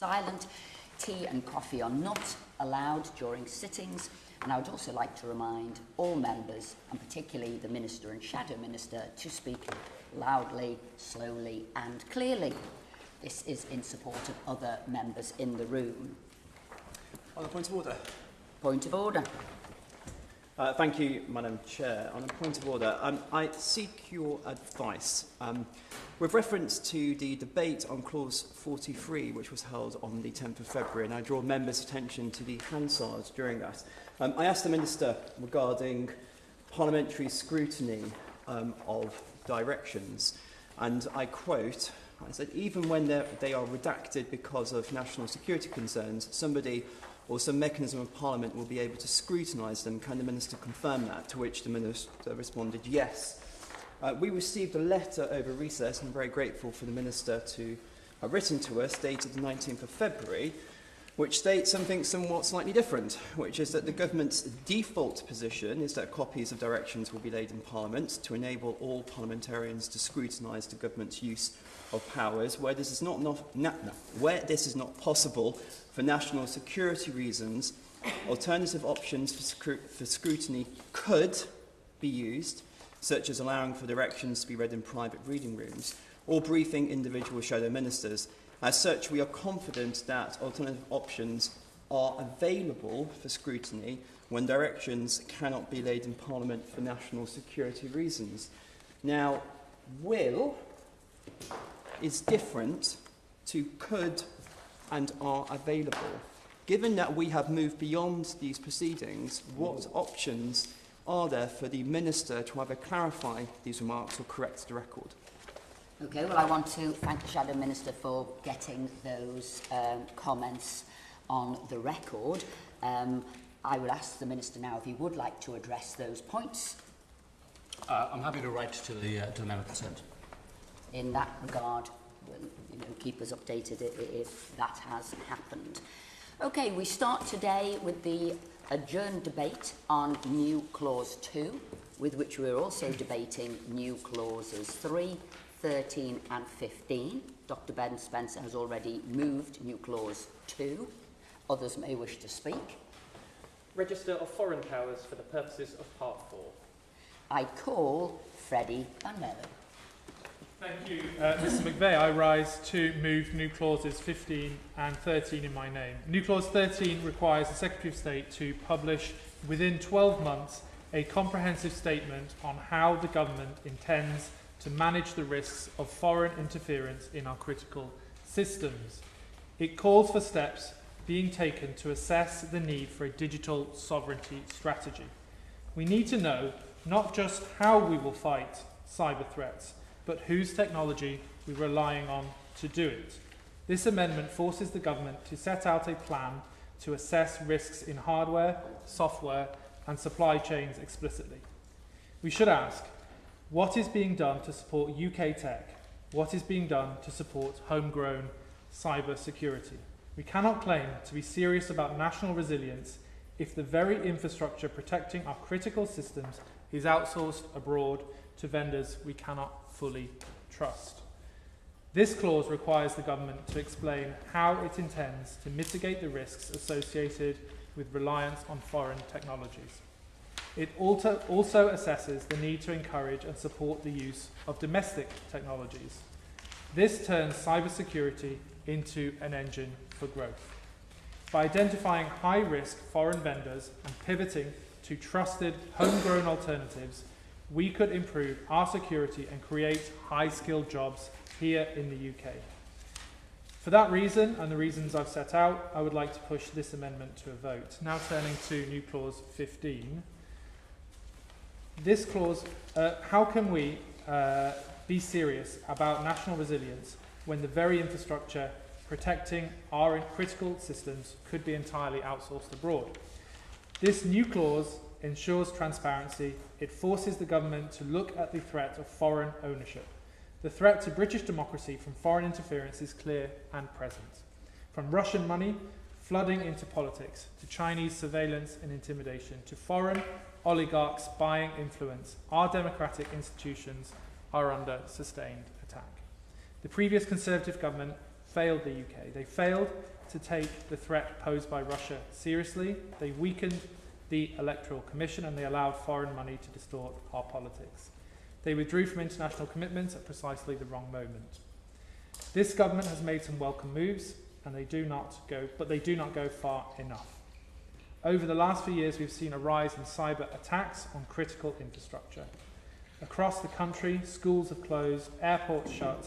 silent. Tea and coffee are not allowed during sittings, and I would also like to remind all members, and particularly the Minister and Shadow Minister, to speak loudly, slowly and clearly. This is in support of other members in the room. On a point of order. Point of order. Thank you, Madam Chair. On a point of order, I seek your advice. With reference to the debate on Clause 43, which was held on the 10th of February, and I draw members' attention to the Hansard during that. I asked the Minister regarding parliamentary scrutiny of directions, and I quote, I said, even when they are redacted because of national security concerns, somebody or some mechanism of Parliament will be able to scrutinise them. Can the Minister confirm that? To which the Minister responded, yes. We received a letter over recess, and I'm very grateful for the Minister to have written to us, dated the 19th of February, which states something somewhat slightly different, which is that the government's default position is that copies of directions will be laid in Parliament to enable all parliamentarians to scrutinise the government's use of powers. Where this is not possible for national security reasons, alternative options for scrutiny could be used, such as allowing for directions to be read in private reading rooms or briefing individual shadow ministers. As such, we are confident that alternative options are available for scrutiny when directions cannot be laid in Parliament for national security reasons. Now, will is different to could and are available. Given that we have moved beyond these proceedings, what options are there for the Minister to either clarify these remarks or correct the record? Okay, well, I want to thank the Shadow Minister for getting those comments on the record. I will ask the Minister now if he would like to address those points. I'm happy to write to the member concerned. In that regard, we'll keep us updated if that has happened. Okay, we start today with the adjourned debate on new clause 2, with which we're also debating new clauses 3, 13 and 15. Dr. Ben Spencer has already moved new clause 2. Others may wish to speak. Register of foreign powers for the purposes of Part 4. I call Freddie Van Mellen. Thank you, Mr. McVeigh. I rise to move new clauses 15 and 13 in my name. New clause 13 requires the Secretary of State to publish within 12 months a comprehensive statement on how the government intends to manage the risks of foreign interference in our critical systems. It calls for steps being taken to assess the need for a digital sovereignty strategy. We need to know not just how we will fight cyber threats, but whose technology we're relying on to do it. This amendment forces the government to set out a plan to assess risks in hardware, software, and supply chains explicitly. We should ask, what is being done to support UK tech? What is being done to support homegrown cyber security? We cannot claim to be serious about national resilience if the very infrastructure protecting our critical systems is outsourced abroad to vendors we cannot fully trust. This clause requires the government to explain how it intends to mitigate the risks associated with reliance on foreign technologies. It also assesses the need to encourage and support the use of domestic technologies. This turns cybersecurity into an engine for growth. By identifying high-risk foreign vendors and pivoting to trusted homegrown alternatives, we could improve our security and create high-skilled jobs here in the UK. For that reason, and the reasons I've set out, I would like to push this amendment to a vote. Now turning to new clause 15. This clause, how can we be serious about national resilience when the very infrastructure protecting our critical systems could be entirely outsourced abroad? This new clause ensures transparency. It forces the government to look at the threat of foreign ownership. The threat to British democracy from foreign interference is clear and present. From Russian money flooding into politics, to Chinese surveillance and intimidation, to foreign oligarchs buying influence, our democratic institutions are under sustained attack. The previous Conservative government failed the UK. They failed to take the threat posed by Russia seriously. They weakened the Electoral Commission and they allowed foreign money to distort our politics. They withdrew from international commitments at precisely the wrong moment. This government has made some welcome moves, and they do not go far enough. Over the last few years, we've seen a rise in cyber attacks on critical infrastructure. Across the country, schools have closed, airports shut,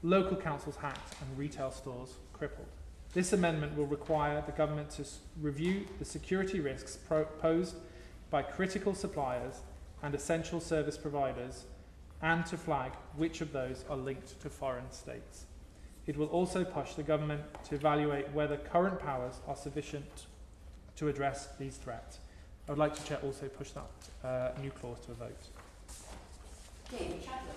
local councils hacked, and retail stores crippled. This amendment will require the government to review the security risks posed by critical suppliers and essential service providers, and to flag which of those are linked to foreign states. It will also push the government to evaluate whether current powers are sufficient to address these threats. I would like to, Chair, also push that new clause to a vote. David Chadwick.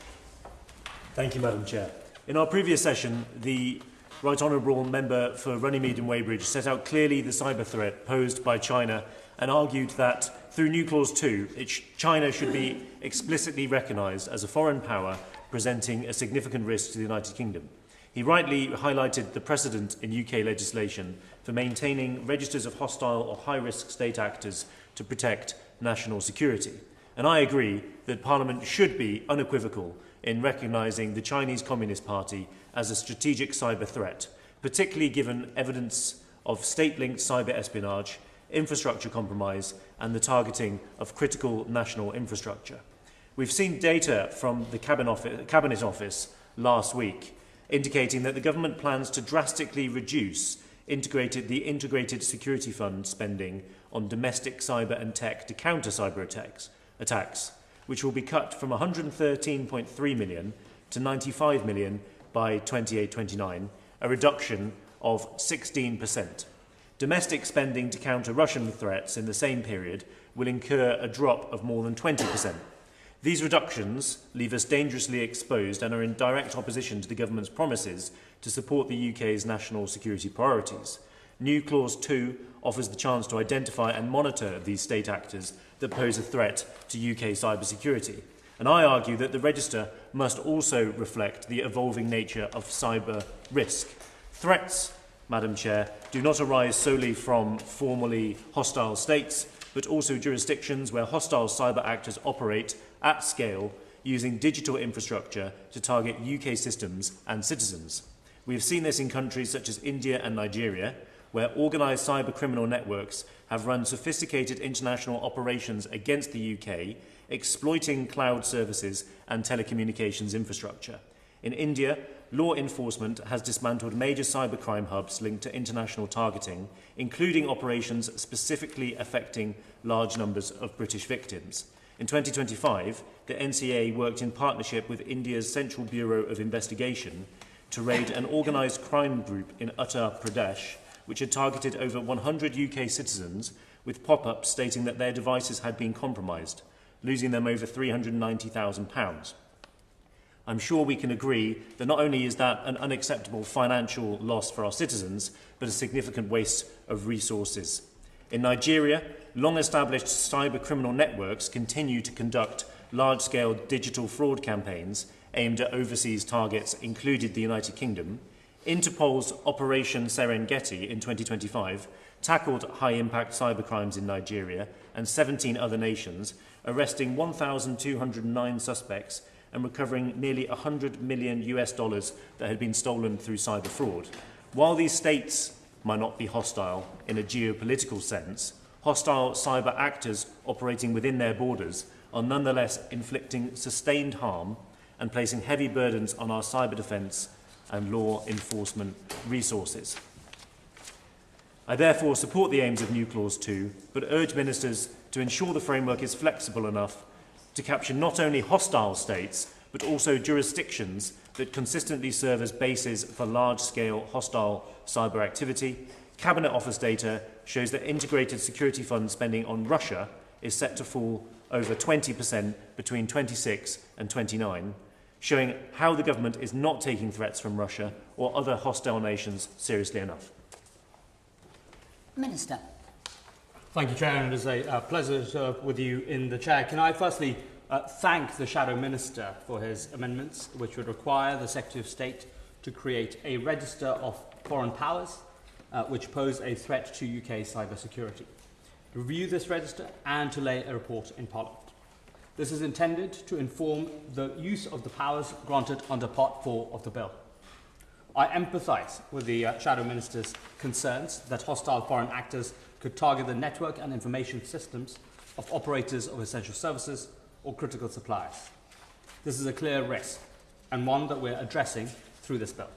Thank you, Madam Chair. In our previous session, the Right Honourable Member for Runnymede and Weybridge set out clearly the cyber threat posed by China and argued that through New Clause 2, China should be explicitly recognised as a foreign power presenting a significant risk to the United Kingdom. He rightly highlighted the precedent in UK legislation for maintaining registers of hostile or high-risk state actors to protect national security. And I agree that Parliament should be unequivocal in recognising the Chinese Communist Party as a strategic cyber threat, particularly given evidence of state-linked cyber espionage, infrastructure compromise and the targeting of critical national infrastructure. We've seen data from the Cabinet Office last week indicating that the government plans to drastically reduce the integrated security fund spending on domestic cyber and tech to counter cyber attacks, which will be cut from 113.3 million to 95 million by 28-29, a reduction of 16%. Domestic spending to counter Russian threats in the same period will incur a drop of more than 20%. These reductions leave us dangerously exposed and are in direct opposition to the government's promises to support the UK's national security priorities. New Clause 2 offers the chance to identify and monitor these state actors that pose a threat to UK cybersecurity. And I argue that the register must also reflect the evolving nature of cyber risk. Threats, Madam Chair, do not arise solely from formerly hostile states, but also jurisdictions where hostile cyber actors operate at scale using digital infrastructure to target UK systems and citizens. We have seen this in countries such as India and Nigeria, where organised cyber criminal networks have run sophisticated international operations against the UK, exploiting cloud services and telecommunications infrastructure. In India, law enforcement has dismantled major cybercrime hubs linked to international targeting, including operations specifically affecting large numbers of British victims. In 2025, the NCA worked in partnership with India's Central Bureau of Investigation to raid an organised crime group in Uttar Pradesh, which had targeted over 100 UK citizens with pop-ups stating that their devices had been compromised, losing them over £390,000. I'm sure we can agree that not only is that an unacceptable financial loss for our citizens, but a significant waste of resources. In Nigeria, long-established cyber criminal networks continue to conduct large-scale digital fraud campaigns aimed at overseas targets, including the United Kingdom. Interpol's Operation Serengeti in 2025 tackled high-impact cybercrimes in Nigeria and 17 other nations, arresting 1,209 suspects and recovering nearly $100 million that had been stolen through cyber fraud. While these states might not be hostile in a geopolitical sense, hostile cyber actors operating within their borders are nonetheless inflicting sustained harm and placing heavy burdens on our cyber defence and law enforcement resources. I therefore support the aims of New Clause 2, but urge ministers to ensure the framework is flexible enough to capture not only hostile states, but also jurisdictions that consistently serve as bases for large-scale hostile cyber activity. Cabinet Office data shows that integrated security fund spending on Russia is set to fall over 20% between 26 and 29, showing how the government is not taking threats from Russia or other hostile nations seriously enough. Minister. Thank you, Chair, and it is a pleasure to serve with you in the Chair. Can I firstly thank the Shadow Minister for his amendments, which would require the Secretary of State to create a register of foreign powers which pose a threat to UK cybersecurity, to review this register and to lay a report in Parliament. This is intended to inform the use of the powers granted under Part 4 of the bill. I empathise with the Shadow Minister's concerns that hostile foreign actors could target the network and information systems of operators of essential services or critical suppliers. This is a clear risk, and one that we're addressing through this bill.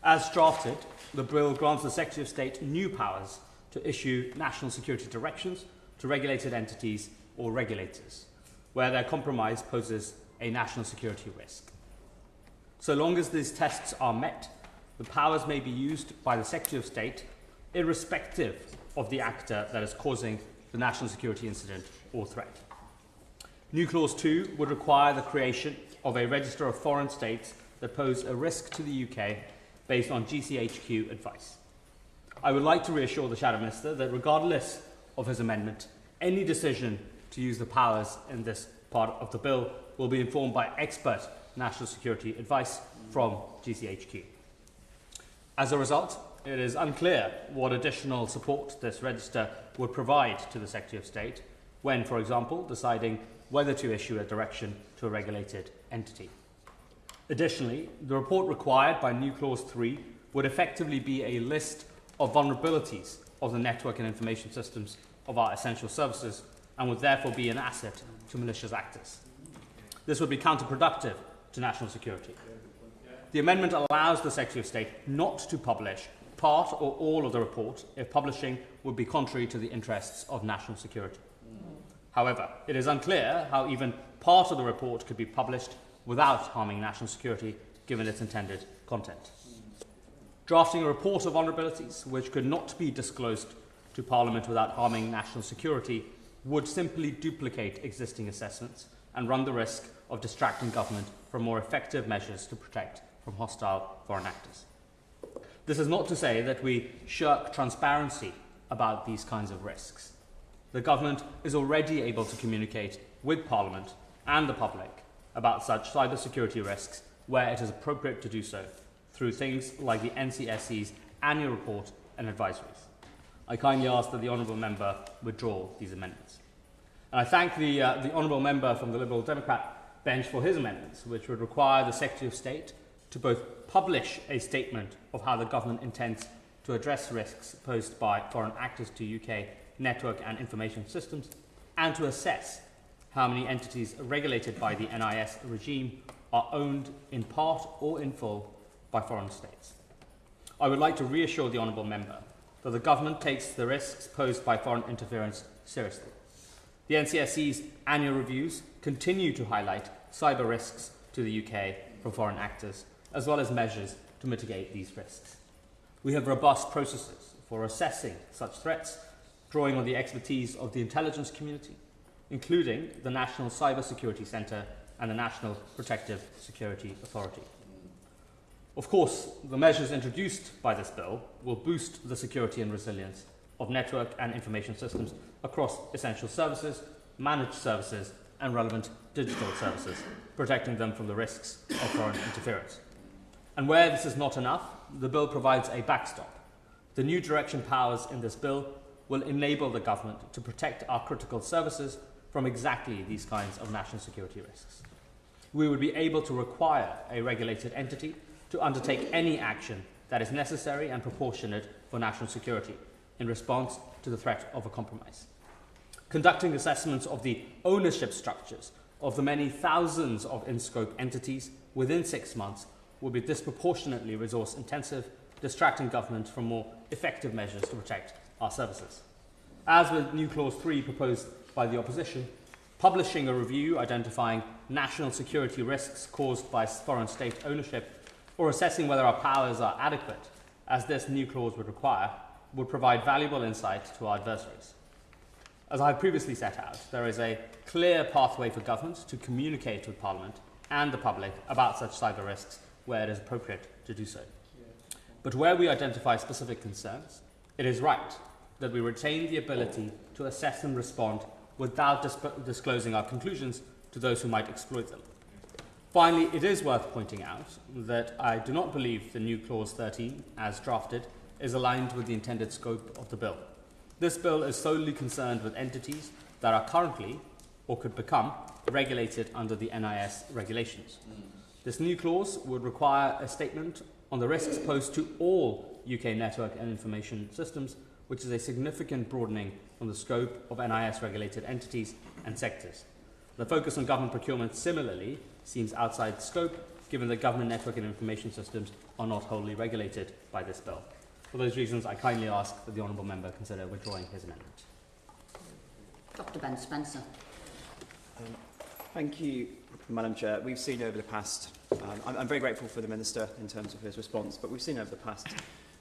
As drafted, the bill grants the Secretary of State new powers to issue national security directions to regulated entities or regulators, where their compromise poses a national security risk. So long as these tests are met, the powers may be used by the Secretary of State irrespective of the actor that is causing the national security incident or threat. New Clause 2 would require the creation of a register of foreign states that pose a risk to the UK based on GCHQ advice. I would like to reassure the Shadow Minister that regardless of his amendment, any decision to use the powers in this part of the bill will be informed by expert national security advice from GCHQ. As a result, it is unclear what additional support this register would provide to the Secretary of State when, for example, deciding whether to issue a direction to a regulated entity. Additionally, the report required by New Clause 3 would effectively be a list of vulnerabilities of the network and information systems of our essential services and would therefore be an asset to malicious actors. This would be counterproductive to national security. The amendment allows the Secretary of State not to publish part or all of the report if publishing would be contrary to the interests of national security. However, it is unclear how even part of the report could be published without harming national security, given its intended content. Drafting a report of vulnerabilities which could not be disclosed to Parliament without harming national security would simply duplicate existing assessments and run the risk of distracting government from more effective measures to protect from hostile foreign actors. This is not to say that we shirk transparency about these kinds of risks. The government is already able to communicate with Parliament and the public about such cybersecurity risks where it is appropriate to do so, through things like the NCSC's annual report and advisories. I kindly ask that the Honourable Member withdraw these amendments. And I thank the Honourable Member from the Liberal Democrat bench for his amendments, which would require the Secretary of State to both publish a statement of how the government intends to address risks posed by foreign actors to UK network and information systems, and to assess how many entities regulated by the NIS regime are owned in part or in full by foreign states. I would like to reassure the Honourable Member that the government takes the risks posed by foreign interference seriously. The NCSC's annual reviews continue to highlight cyber risks to the UK from foreign actors, as well as measures to mitigate these risks. We have robust processes for assessing such threats, drawing on the expertise of the intelligence community, including the National Cyber Security Centre and the National Protective Security Authority. Of course, the measures introduced by this bill will boost the security and resilience of network and information systems across essential services, managed services, and relevant digital services, protecting them from the risks of foreign interference. And where this is not enough, the bill provides a backstop. The new direction powers in this bill will enable the government to protect our critical services from exactly these kinds of national security risks. We would be able to require a regulated entity to undertake any action that is necessary and proportionate for national security in response to the threat of a compromise. Conducting assessments of the ownership structures of the many thousands of in-scope entities within 6 months will be disproportionately resource-intensive, distracting government from more effective measures to protect our services. As with New Clause 3 proposed by the opposition, publishing a review identifying national security risks caused by foreign state ownership or assessing whether our powers are adequate, as this new clause would require, would provide valuable insight to our adversaries. As I have previously set out, there is a clear pathway for government to communicate with Parliament and the public about such cyber risks where it is appropriate to do so. But where we identify specific concerns, it is right that we retain the ability to assess and respond without disclosing our conclusions to those who might exploit them. Finally, it is worth pointing out that I do not believe the new Clause 13, as drafted, is aligned with the intended scope of the bill. This bill is solely concerned with entities that are currently, or could become, regulated under the NIS regulations. This new clause would require a statement on the risks posed to all UK network and information systems, which is a significant broadening from the scope of NIS regulated entities and sectors. The focus on government procurement similarly seems outside scope, given that government network and information systems are not wholly regulated by this bill. For those reasons, I kindly ask that the Honourable Member consider withdrawing his amendment. Dr. Ben Spencer. Thank you, Madam Chair. We've seen over the past, I'm very grateful for the Minister in terms of his response, but we've seen over the past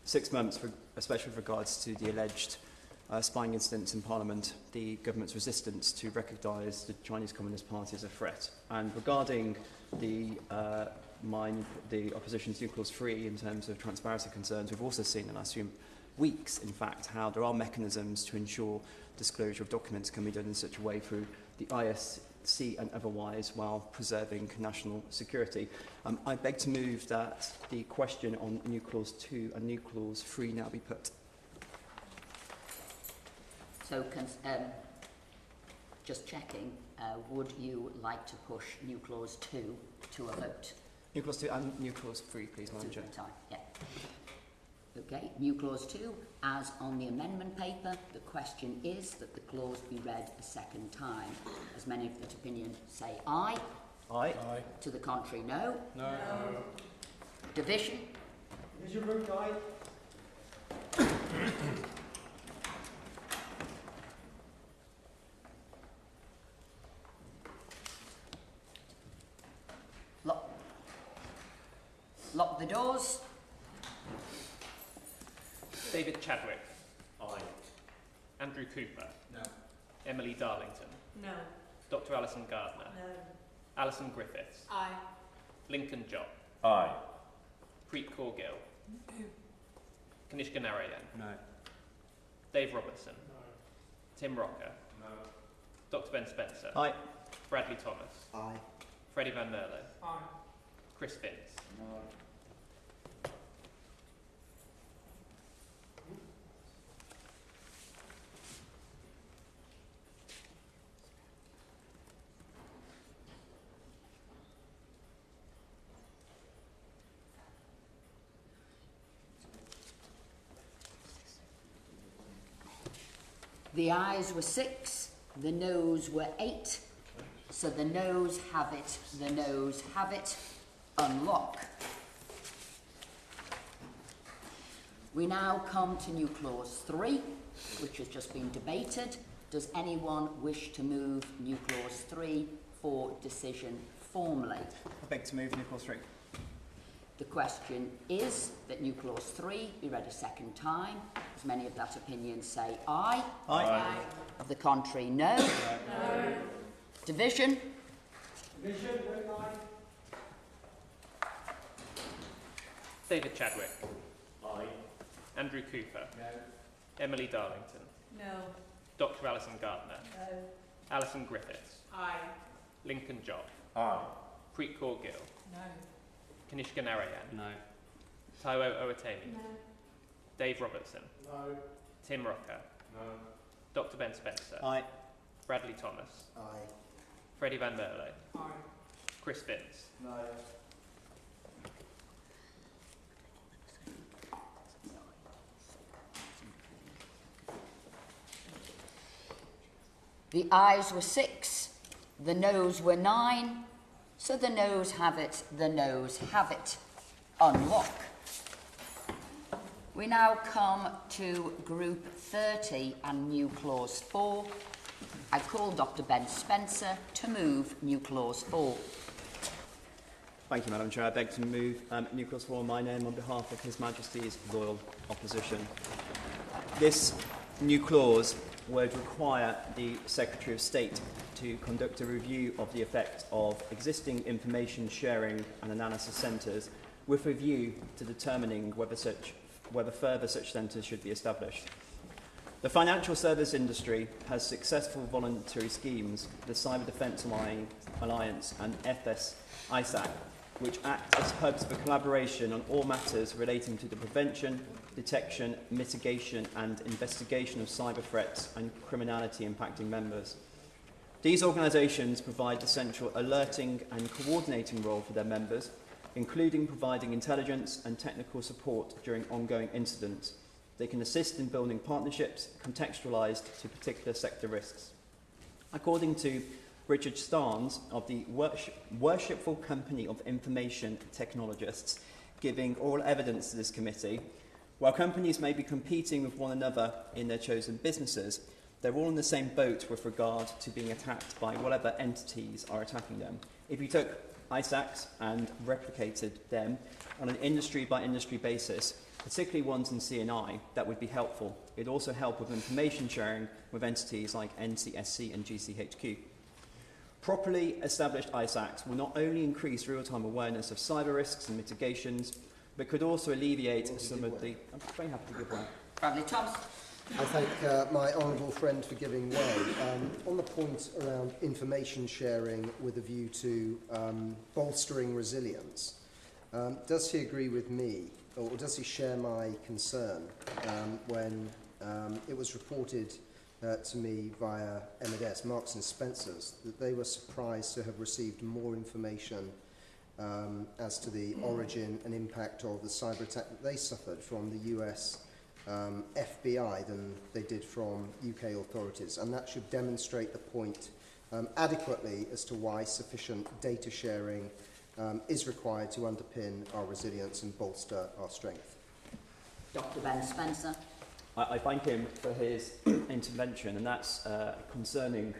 6 months, especially with regards to the alleged spying incidents in Parliament, the government's resistance to recognise the Chinese Communist Party as a threat. And regarding the opposition's new clause 3 in terms of transparency concerns, we've also seen in the last few weeks, in fact, how there are mechanisms to ensure disclosure of documents can be done in such a way through the ISC and otherwise, while preserving national security. I beg to move that the question on new clause 2 and new clause 3 now be put. So, just checking, would you like to push new clause 2 to a vote? New clause 2 and new clause 3, please, Madam Chair. Yeah. Okay, new clause 2, as on the amendment paper, the question is that the clause be read a second time. As many of that opinion say aye. Aye. Aye. To the contrary, no. No. Division? Division vote aye. Lock the doors. David Chadwick. Aye. Andrew Cooper. No. Emily Darlington. No. Dr. Alison Gardner. No. Alison Griffiths. Aye. Lincoln Jopp. Aye. Preet Kaur Gill. Kanishka Narayan. No. Dave Robertson. No. Tim Rocker. No. Dr. Ben Spencer. Aye. Bradley Thomas. Aye. Freddie Van Merlo. Aye. Chris Finns. No. The ayes were 6, the noes were 8. So the noes have it, the noes have it. Unlock. We now come to new clause 3, which has just been debated. Does anyone wish to move new clause 3 for decision formally? I beg to move new clause 3. The question is that new clause 3 be read a second time. As many of that opinion say aye. Aye. Aye. Of the contrary, no. No. Division? Division vote aye. David Chadwick. Aye. Andrew Cooper. No. Emily Darlington. No. Dr. Alison Gardner. No. Alison Griffiths. Aye. Lincoln Jopp. Aye. Preet Kaur Gill. No. Kanishka Narayan. No. Taiwo Owatemi. No. Dave Robertson. No. Tim Rocker. No. Dr. Ben Spencer. Aye. Bradley Thomas. Aye. Freddie Van Merlo. Aye. Chris Finns. No. The ayes were 6, the noes were 9, so the noes have it, the noes have it. Unlock. We now come to Group 30 and new clause 4. I call Dr. Ben Spencer to move new clause 4. Thank you, Madam Chair. I beg to move new clause 4 in my name on behalf of His Majesty's loyal opposition. This new clause would require the Secretary of State to conduct a review of the effect of existing information sharing and analysis centres with a view to determining whether further such centres should be established. The financial service industry has successful voluntary schemes, the Cyber Defence Alliance and FS ISAC, which act as hubs for collaboration on all matters relating to the prevention, detection, mitigation and investigation of cyber threats and criminality impacting members. These organisations provide essential alerting and coordinating role for their members, including providing intelligence and technical support during ongoing incidents. They can assist in building partnerships contextualised to particular sector risks. According to Richard Starnes of the Worshipful Company of Information Technologists, giving oral evidence to this committee, while companies may be competing with one another in their chosen businesses, they're all in the same boat with regard to being attacked by whatever entities are attacking them. If you took ISACs and replicated them on an industry-by-industry basis, particularly ones in C&I, that would be helpful. It'd also help with information sharing with entities like NCSC and GCHQ. Properly established ISACs will not only increase real-time awareness of cyber risks and mitigations, but could also alleviate some of the... I'm very happy to give one. Bradley Thomas. I thank my honourable friend for giving way. On the point around information sharing with a view to bolstering resilience, does he agree with me, or does he share my concern when it was reported to me via M&S, Marks and Spencer's, that they were surprised to have received more information as to the origin and impact of the cyber attack that they suffered from the US FBI than they did from UK authorities, and that should demonstrate the point adequately as to why sufficient data sharing is required to underpin our resilience and bolster our strength. Dr. Ben Spencer. I thank him for his intervention, and that's a concerning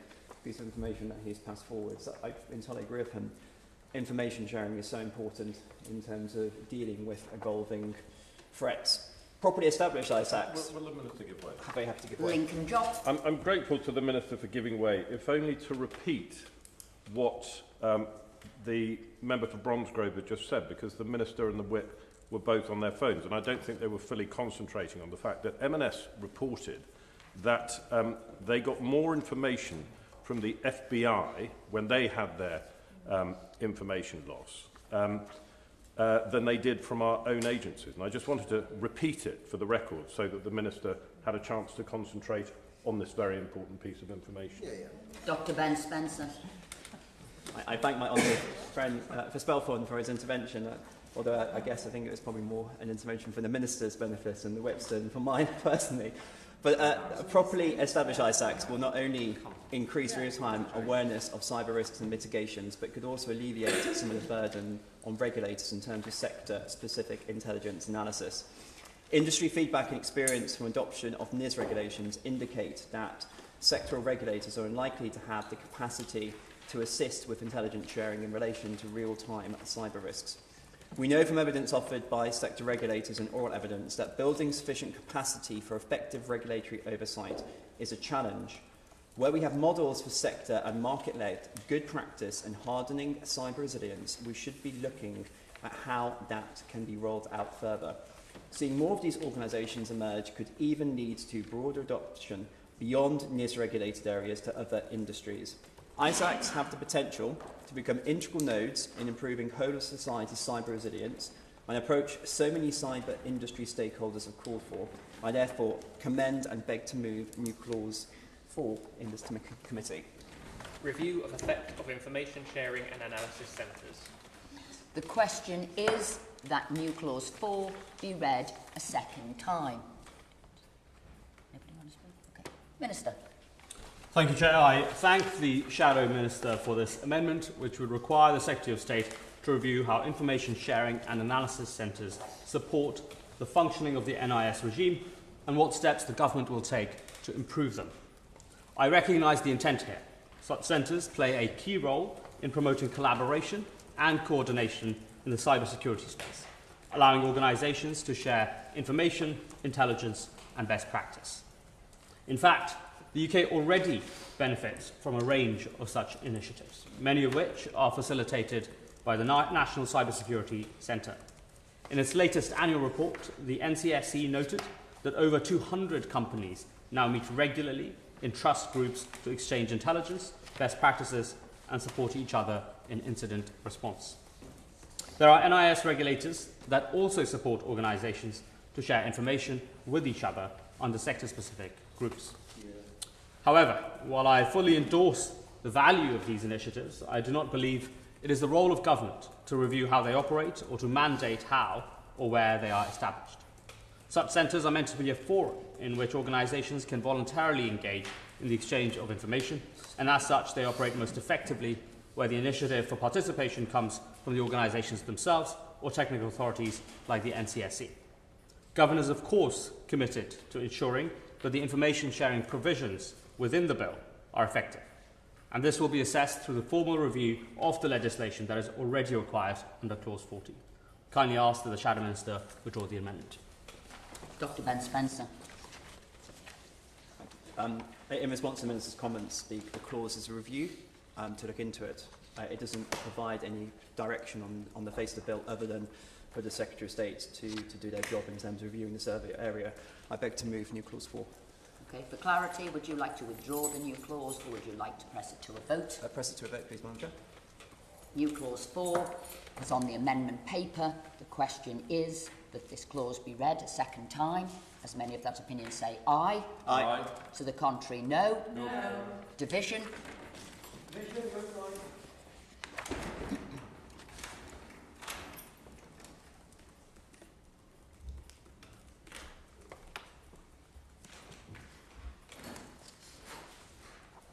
piece of information that he's passed forward. So I entirely agree with him. Information sharing is so important in terms of dealing with evolving threats. Properly established ISACs. Will the Minister give way? Very happy to give way. Lincoln Jopp. I'm grateful to the Minister for giving way, if only to repeat what the member for Bromsgrove had just said, because the Minister and the Whip were both on their phones, and I don't think they were fully concentrating on the fact that M&S reported that they got more information from the FBI when they had their information loss than they did from our own agencies. And I just wanted to repeat it for the record so that the Minister had a chance to concentrate on this very important piece of information. Dr. Ben Spencer. I thank my honourable friend for Spelthorne for his intervention, although I think it was probably more an intervention for the Minister's benefit and the Whip's than for mine personally. But properly established ISACs will not only increase real-time awareness of cyber risks and mitigations, but could also alleviate some of the burden on regulators in terms of sector-specific intelligence analysis. Industry feedback and experience from adoption of NIS regulations indicate that sectoral regulators are unlikely to have the capacity to assist with intelligence sharing in relation to real-time cyber risks. We know from evidence offered by sector regulators and oral evidence that building sufficient capacity for effective regulatory oversight is a challenge. Where we have models for sector and market-led good practice and hardening cyber resilience, we should be looking at how that can be rolled out further. Seeing more of these organisations emerge could even lead to broader adoption beyond NIS-regulated areas to other industries. ISACs have the potential to become integral nodes in improving whole of society cyber resilience, an approach so many cyber industry stakeholders have called for. I therefore commend and beg to move new clause 4 in this committee. Review of effect of information sharing and analysis centres. The question is that new clause 4 be read a second time. Nobody want to speak? Okay. Minister. Thank you, Chair. I thank the Shadow Minister for this amendment, which would require the Secretary of State to review how information sharing and analysis centres support the functioning of the NIS regime and what steps the government will take to improve them. I recognise the intent here. Such centres play a key role in promoting collaboration and coordination in the cybersecurity space, allowing organisations to share information, intelligence and best practice. In fact, the UK already benefits from a range of such initiatives, many of which are facilitated by the National Cybersecurity Centre. In its latest annual report, the NCSC noted that over 200 companies now meet regularly in trust groups to exchange intelligence, best practices, and support each other in incident response. There are NIS regulators that also support organisations to share information with each other under sector-specific groups. However, while I fully endorse the value of these initiatives, I do not believe it is the role of government to review how they operate or to mandate how or where they are established. Such centres are meant to be a forum in which organisations can voluntarily engage in the exchange of information, and as such they operate most effectively where the initiative for participation comes from the organisations themselves or technical authorities like the NCSC. Government is of course committed to ensuring that the information sharing provisions within the bill are effective, and this will be assessed through the formal review of the legislation that is already required under Clause 40. Kindly ask that the Shadow Minister withdraw the amendment. Dr. Ben Spencer. In response to the Minister's comments, the clause is a review to look into it. It doesn't provide any direction on the face of the bill other than for the Secretary of State to do their job in terms of reviewing the survey area. I beg to move new clause 4. Okay, for clarity, would you like to withdraw the new clause or would you like to press it to a vote? Press it to a vote, please, Madam Chair. New clause 4 is on the amendment paper. The question is that this clause be read a second time. As many of that opinion say aye. Aye. To the contrary, no. No. Division.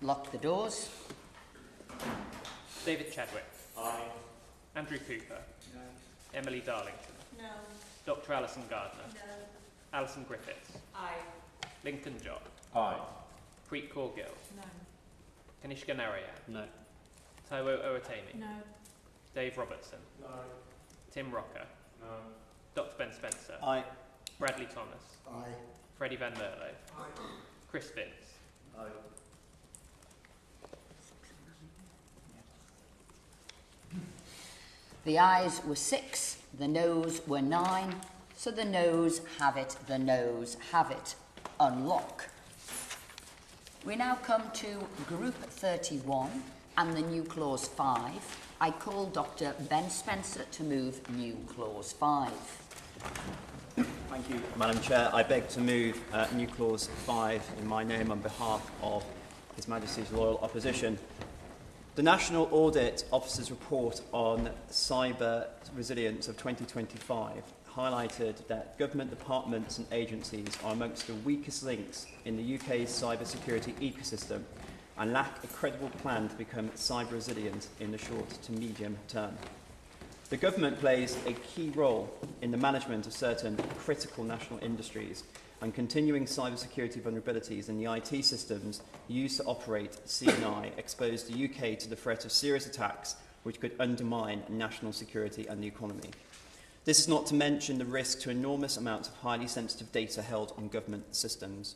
Lock the doors. David Chadwick. Aye. Andrew Cooper. No. Emily Darlington. No. Dr. Alison Gardner. No. Alison Griffiths. Aye. Lincoln Job. Aye. Preet Kaur-Gill. No. Kanishka Narayan. No. Taiwo Owatemi. No. Dave Robertson. No. Tim Rocker. No. Dr. Ben Spencer. Aye. Bradley Thomas. Aye. Freddie Van Merlo. Aye. Chris Vince. Aye. The ayes were 6, the noes were 9, so the noes have it, the noes have it. Unlock. We now come to Group 31 and the new Clause 5. I call Dr. Ben Spencer to move new Clause 5. Thank you, Madam Chair. I beg to move new clause 5 in my name on behalf of His Majesty's Loyal Opposition. The National Audit Officer's report on cyber resilience of 2025 highlighted that government departments and agencies are amongst the weakest links in the UK's cybersecurity ecosystem and lack a credible plan to become cyber resilient in the short to medium term. The government plays a key role in the management of certain critical national industries and continuing cybersecurity vulnerabilities in the IT systems used to operate CNI expose the UK to the threat of serious attacks which could undermine national security and the economy. This is not to mention the risk to enormous amounts of highly sensitive data held on government systems.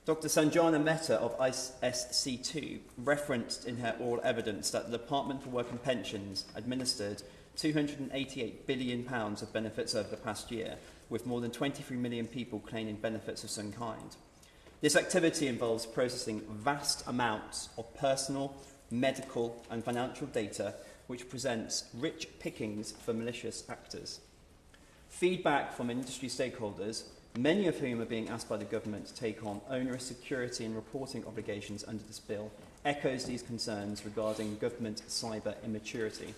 Dr. Sanjana Mehta of ISC2 referenced in her oral evidence that the Department for Work and Pensions administered £288 billion of benefits over the past year, with more than 23 million people claiming benefits of some kind. This activity involves processing vast amounts of personal, medical and financial data which presents rich pickings for malicious actors. Feedback from industry stakeholders, many of whom are being asked by the government to take on onerous security and reporting obligations under this bill, echoes these concerns regarding government cyber immaturity.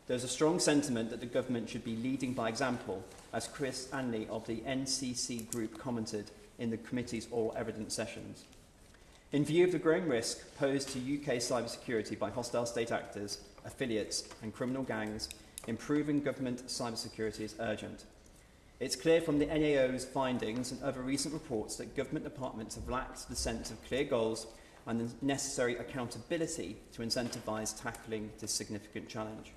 There's a strong sentiment that the government should be leading by example, as Chris Anley of the NCC Group commented in the committee's oral evidence sessions. In view of the growing risk posed to UK cybersecurity by hostile state actors, affiliates and criminal gangs, improving government cybersecurity is urgent. It's clear from the NAO's findings and other recent reports that government departments have lacked the sense of clear goals and the necessary accountability to incentivise tackling this significant challenge.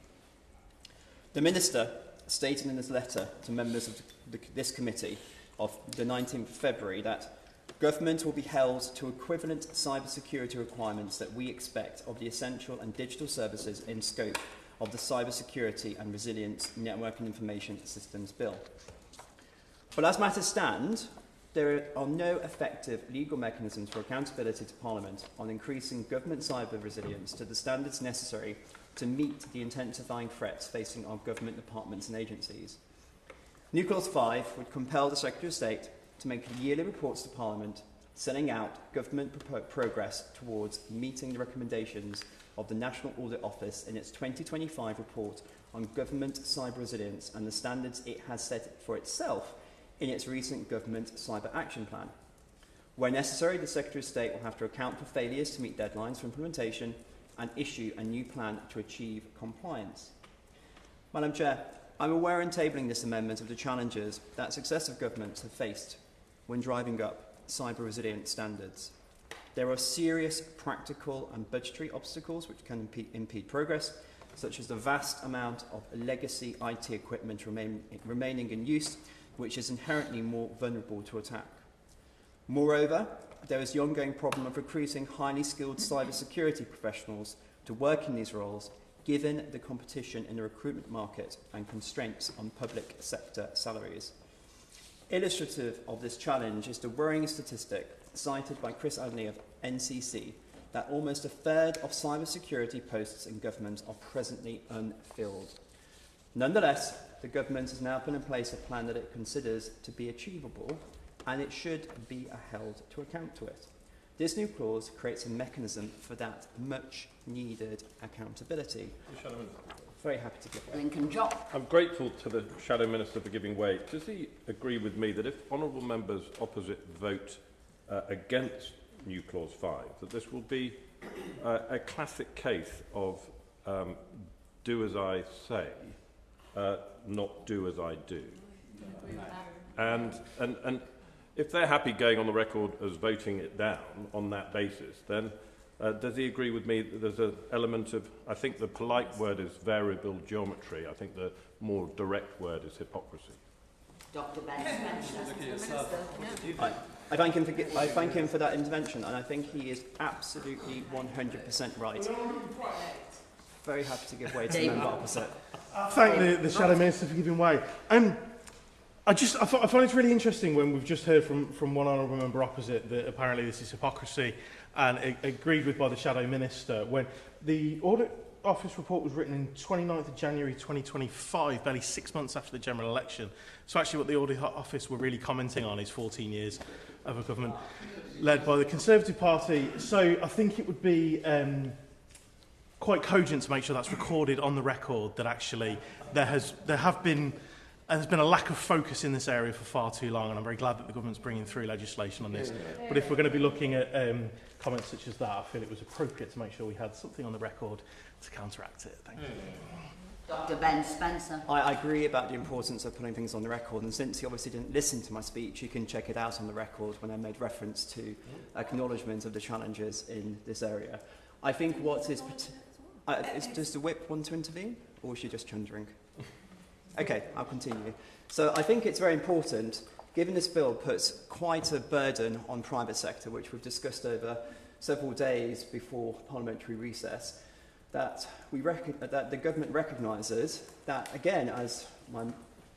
The Minister stated in his letter to members of this committee of the 19th of February that government will be held to equivalent cybersecurity requirements that we expect of the essential and digital services in scope of the Cybersecurity and Resilience Network and Information Systems Bill. But as matters stand, There are no effective legal mechanisms for accountability to Parliament on increasing government cyber resilience to the standards necessary to meet the intensifying threats facing our government departments and agencies. New Clause 5 would compel the Secretary of State to make yearly reports to Parliament setting out government progress towards meeting the recommendations of the National Audit Office in its 2025 report on government cyber resilience and the standards it has set for itself in its recent Government Cyber Action Plan. Where necessary, the Secretary of State will have to account for failures to meet deadlines for implementation and issue a new plan to achieve compliance. Madam Chair, I'm aware in tabling this amendment of the challenges that successive governments have faced when driving up cyber resilience standards. There are serious practical and budgetary obstacles which can impede progress, such as the vast amount of legacy IT equipment remaining in use, which is inherently more vulnerable to attack. Moreover, there is the ongoing problem of recruiting highly skilled cybersecurity professionals to work in these roles, given the competition in the recruitment market and constraints on public sector salaries. Illustrative of this challenge is the worrying statistic cited by Chris Adney of NCC that almost a third of cybersecurity posts in government are presently unfilled. Nonetheless, the government has now put in place a plan that it considers to be achievable, and it should be held to account to it. This new clause creates a mechanism for that much-needed accountability. Very happy to give way. Lincoln Job. I'm grateful to the Shadow Minister for giving way. Does he agree with me that if honourable members opposite vote against new clause 5, that this will be a classic case of do as I say, not do as I do? And if they're happy going on the record as voting it down on that basis, then does he agree with me that there's an element of, I think the polite word is variable geometry, I think the more direct word is hypocrisy. Dr. Ben Spencer. I thank him for that intervention, and I think he is absolutely 100% right. Very happy to give way to the member opposite. Thank the Shadow Minister for giving way. I find it's really interesting when we've just heard from one honourable member opposite that apparently this is hypocrisy, and agreed with by the Shadow Minister. When the Audit Office report was written in 29th of January 2025, barely 6 months after the general election. So actually what the Audit Office were really commenting on is 14 years of a government led by the Conservative Party. So I think it would be quite cogent to make sure that's recorded on the record that actually there's been a lack of focus in this area for far too long, and I'm very glad that the government's bringing through legislation on this. But if we're going to be looking at comments such as that, I feel it was appropriate to make sure we had something on the record to counteract it. Thank you. Dr. Ben Spencer. I agree about the importance of putting things on the record, and since he obviously didn't listen to my speech, you can check it out on the record when I made reference to acknowledgement of the challenges in this area. I think what is... does the whip want to intervene, or is she just chundering? Okay, I'll continue. So I think it's very important, given this bill puts quite a burden on private sector, which we've discussed over several days before parliamentary recess, that the government recognises that, again, as my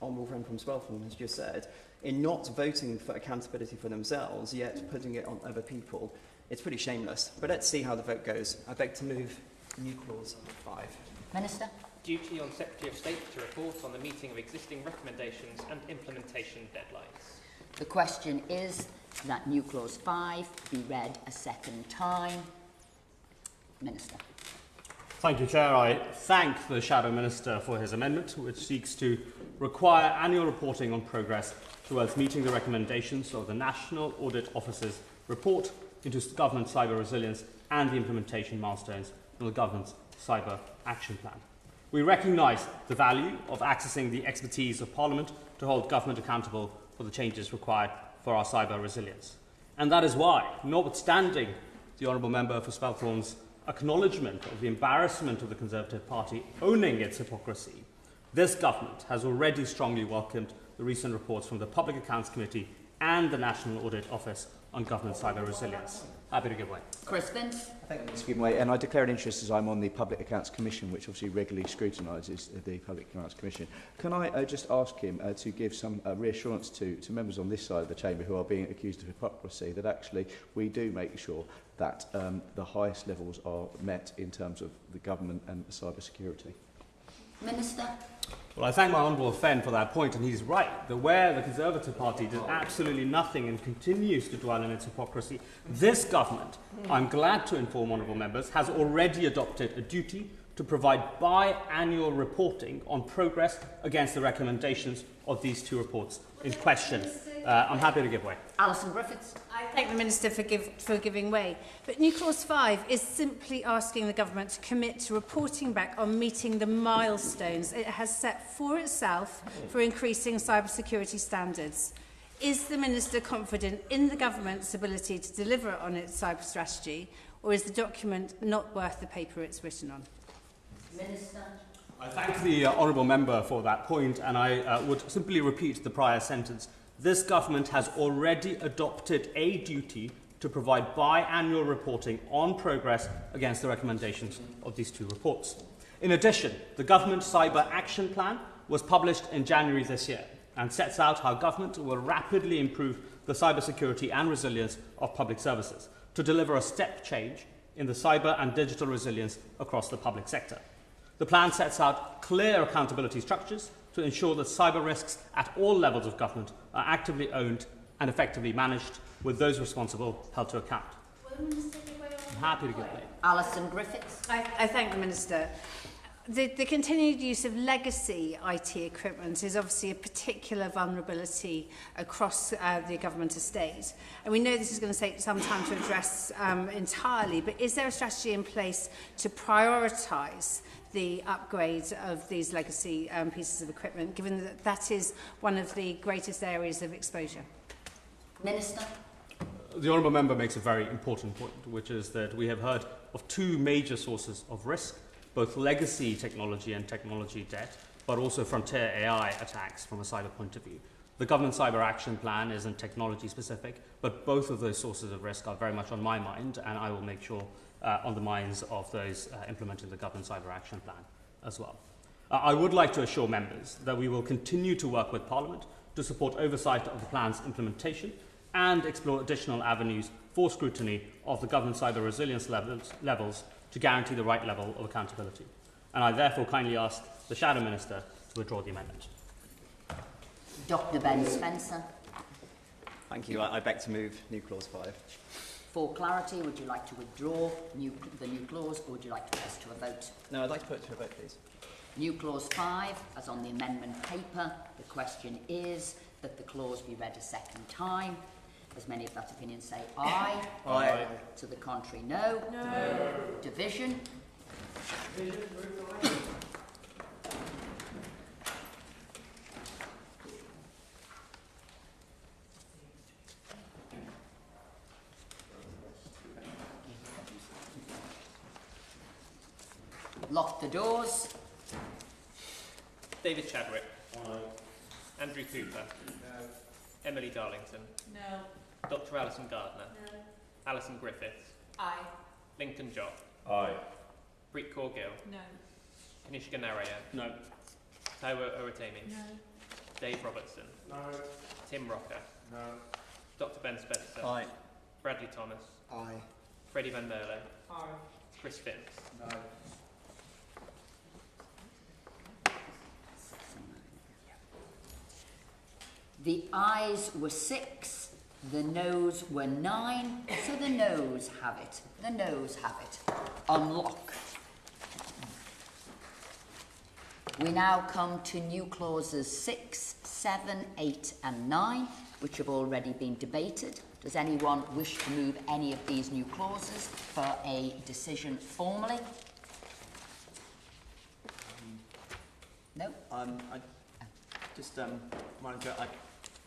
honourable friend from Sweltham has just said, in not voting for accountability for themselves, yet putting it on other people, it's pretty shameless. But let's see how the vote goes. I beg to move new clause 5. Minister. Duty on Secretary of State to report on the meeting of existing recommendations and implementation deadlines. The question is that new clause 5 be read a second time. Minister. Thank you, Chair. I thank the Shadow Minister for his amendment, which seeks to require annual reporting on progress towards meeting the recommendations of the National Audit Office's report into government cyber resilience and the implementation milestones of the government's cyber action plan. We recognise the value of accessing the expertise of Parliament to hold government accountable for the changes required for our cyber resilience. And that is why, notwithstanding the Honourable Member for Spelthorne's acknowledgement of the embarrassment of the Conservative Party owning its hypocrisy, this government has already strongly welcomed the recent reports from the Public Accounts Committee and the National Audit Office on Government Cyber Resilience. Happy to give way. Chris Vince. Thank you, Mr. Givenway. And I declare an interest as I'm on the Public Accounts Commission, which obviously regularly scrutinises the Public Accounts Commission. Can I just ask him to give some reassurance to members on this side of the chamber who are being accused of hypocrisy that actually we do make sure that the highest levels are met in terms of the government and cyber security? Minister. Well, I thank my honourable friend for that point, and he's right. The where the Conservative Party did absolutely nothing and continues to dwell in its hypocrisy, this government, I'm glad to inform honourable members, has already adopted a duty to provide biannual reporting on progress against the recommendations of these two reports in question. I'm happy to give way. Alison Griffiths. I thank the Minister for giving way. But New Clause 5 is simply asking the Government to commit to reporting back on meeting the milestones it has set for itself for increasing cybersecurity standards. Is the Minister confident in the Government's ability to deliver on its cyber strategy, or is the document not worth the paper it's written on? Minister. I thank the honourable member for that point, and I would simply repeat the prior sentence. This government has already adopted a duty to provide biannual reporting on progress against the recommendations of these two reports. In addition, the Government Cyber Action Plan was published in January this year and sets out how government will rapidly improve the cybersecurity and resilience of public services to deliver a step change in the cyber and digital resilience across the public sector. The plan sets out clear accountability structures to ensure that cyber risks at all levels of government are actively owned and effectively managed, with those responsible held to account. I'm happy to give way. Alison Griffiths. I thank the Minister. The continued use of legacy IT equipment is obviously a particular vulnerability across the government estate. And we know this is going to take some time to address entirely, but is there a strategy in place to prioritise the upgrade of these legacy pieces of equipment, given that that is one of the greatest areas of exposure? Minister. The honourable member makes a very important point, which is that we have heard of two major sources of risk, both legacy technology and technology debt, but also frontier AI attacks from a cyber point of view. The Government Cyber Action Plan isn't technology specific, but both of those sources of risk are very much on my mind, and I will make sure on the minds of those implementing the Government Cyber Action Plan as well. I would like to assure members that we will continue to work with Parliament to support oversight of the plan's implementation and explore additional avenues for scrutiny of the government cyber resilience levels to guarantee the right level of accountability. And I therefore kindly ask the Shadow Minister to withdraw the amendment. Dr. Ben Spencer. Thank you. I beg to move new clause 5. For clarity, would you like to withdraw the new clause, or would you like to put us to a vote? No, I'd like to put it to a vote, please. New clause 5, as on the amendment paper, the question is that the clause be read a second time. As many of that opinion say aye. Aye. To the contrary, no. No. Division. Lock the doors. David Chadwick. Andrew Cooper. No. Emily Darlington. No. Dr. Alison Gardner. No. Alison Griffiths. Aye. Lincoln Jock. Aye. Preet Kaur Gill. No. Kanishka Narayan. No. Taiwo Oretemi. No. Dave Robertson. No. Tim Rocker. No. Dr. Ben Spencer. Aye. Bradley Thomas. Aye. Freddie Van Merlo. Aye. Chris Finns. No. The ayes were 6, the noes were 9, so the noes have it. The noes have it. Unlock. We now come to new clauses 6, 7, 8 and 9, which have already been debated. Does anyone wish to move any of these new clauses for a decision formally? No? I just, Madam Chair,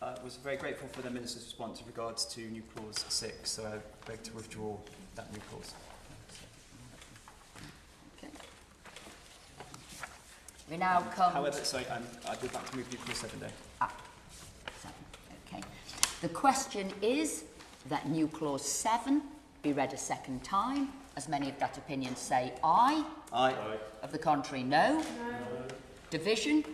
I was very grateful for the Minister's response with regards to new clause 6, so I beg to withdraw that new clause. Okay. We now come... However, sorry, I would like to move new clause 7 there. 7, okay. The question is that new clause 7 be read a second time. As many of that opinion say aye. Aye. Of the contrary, no. No. Division.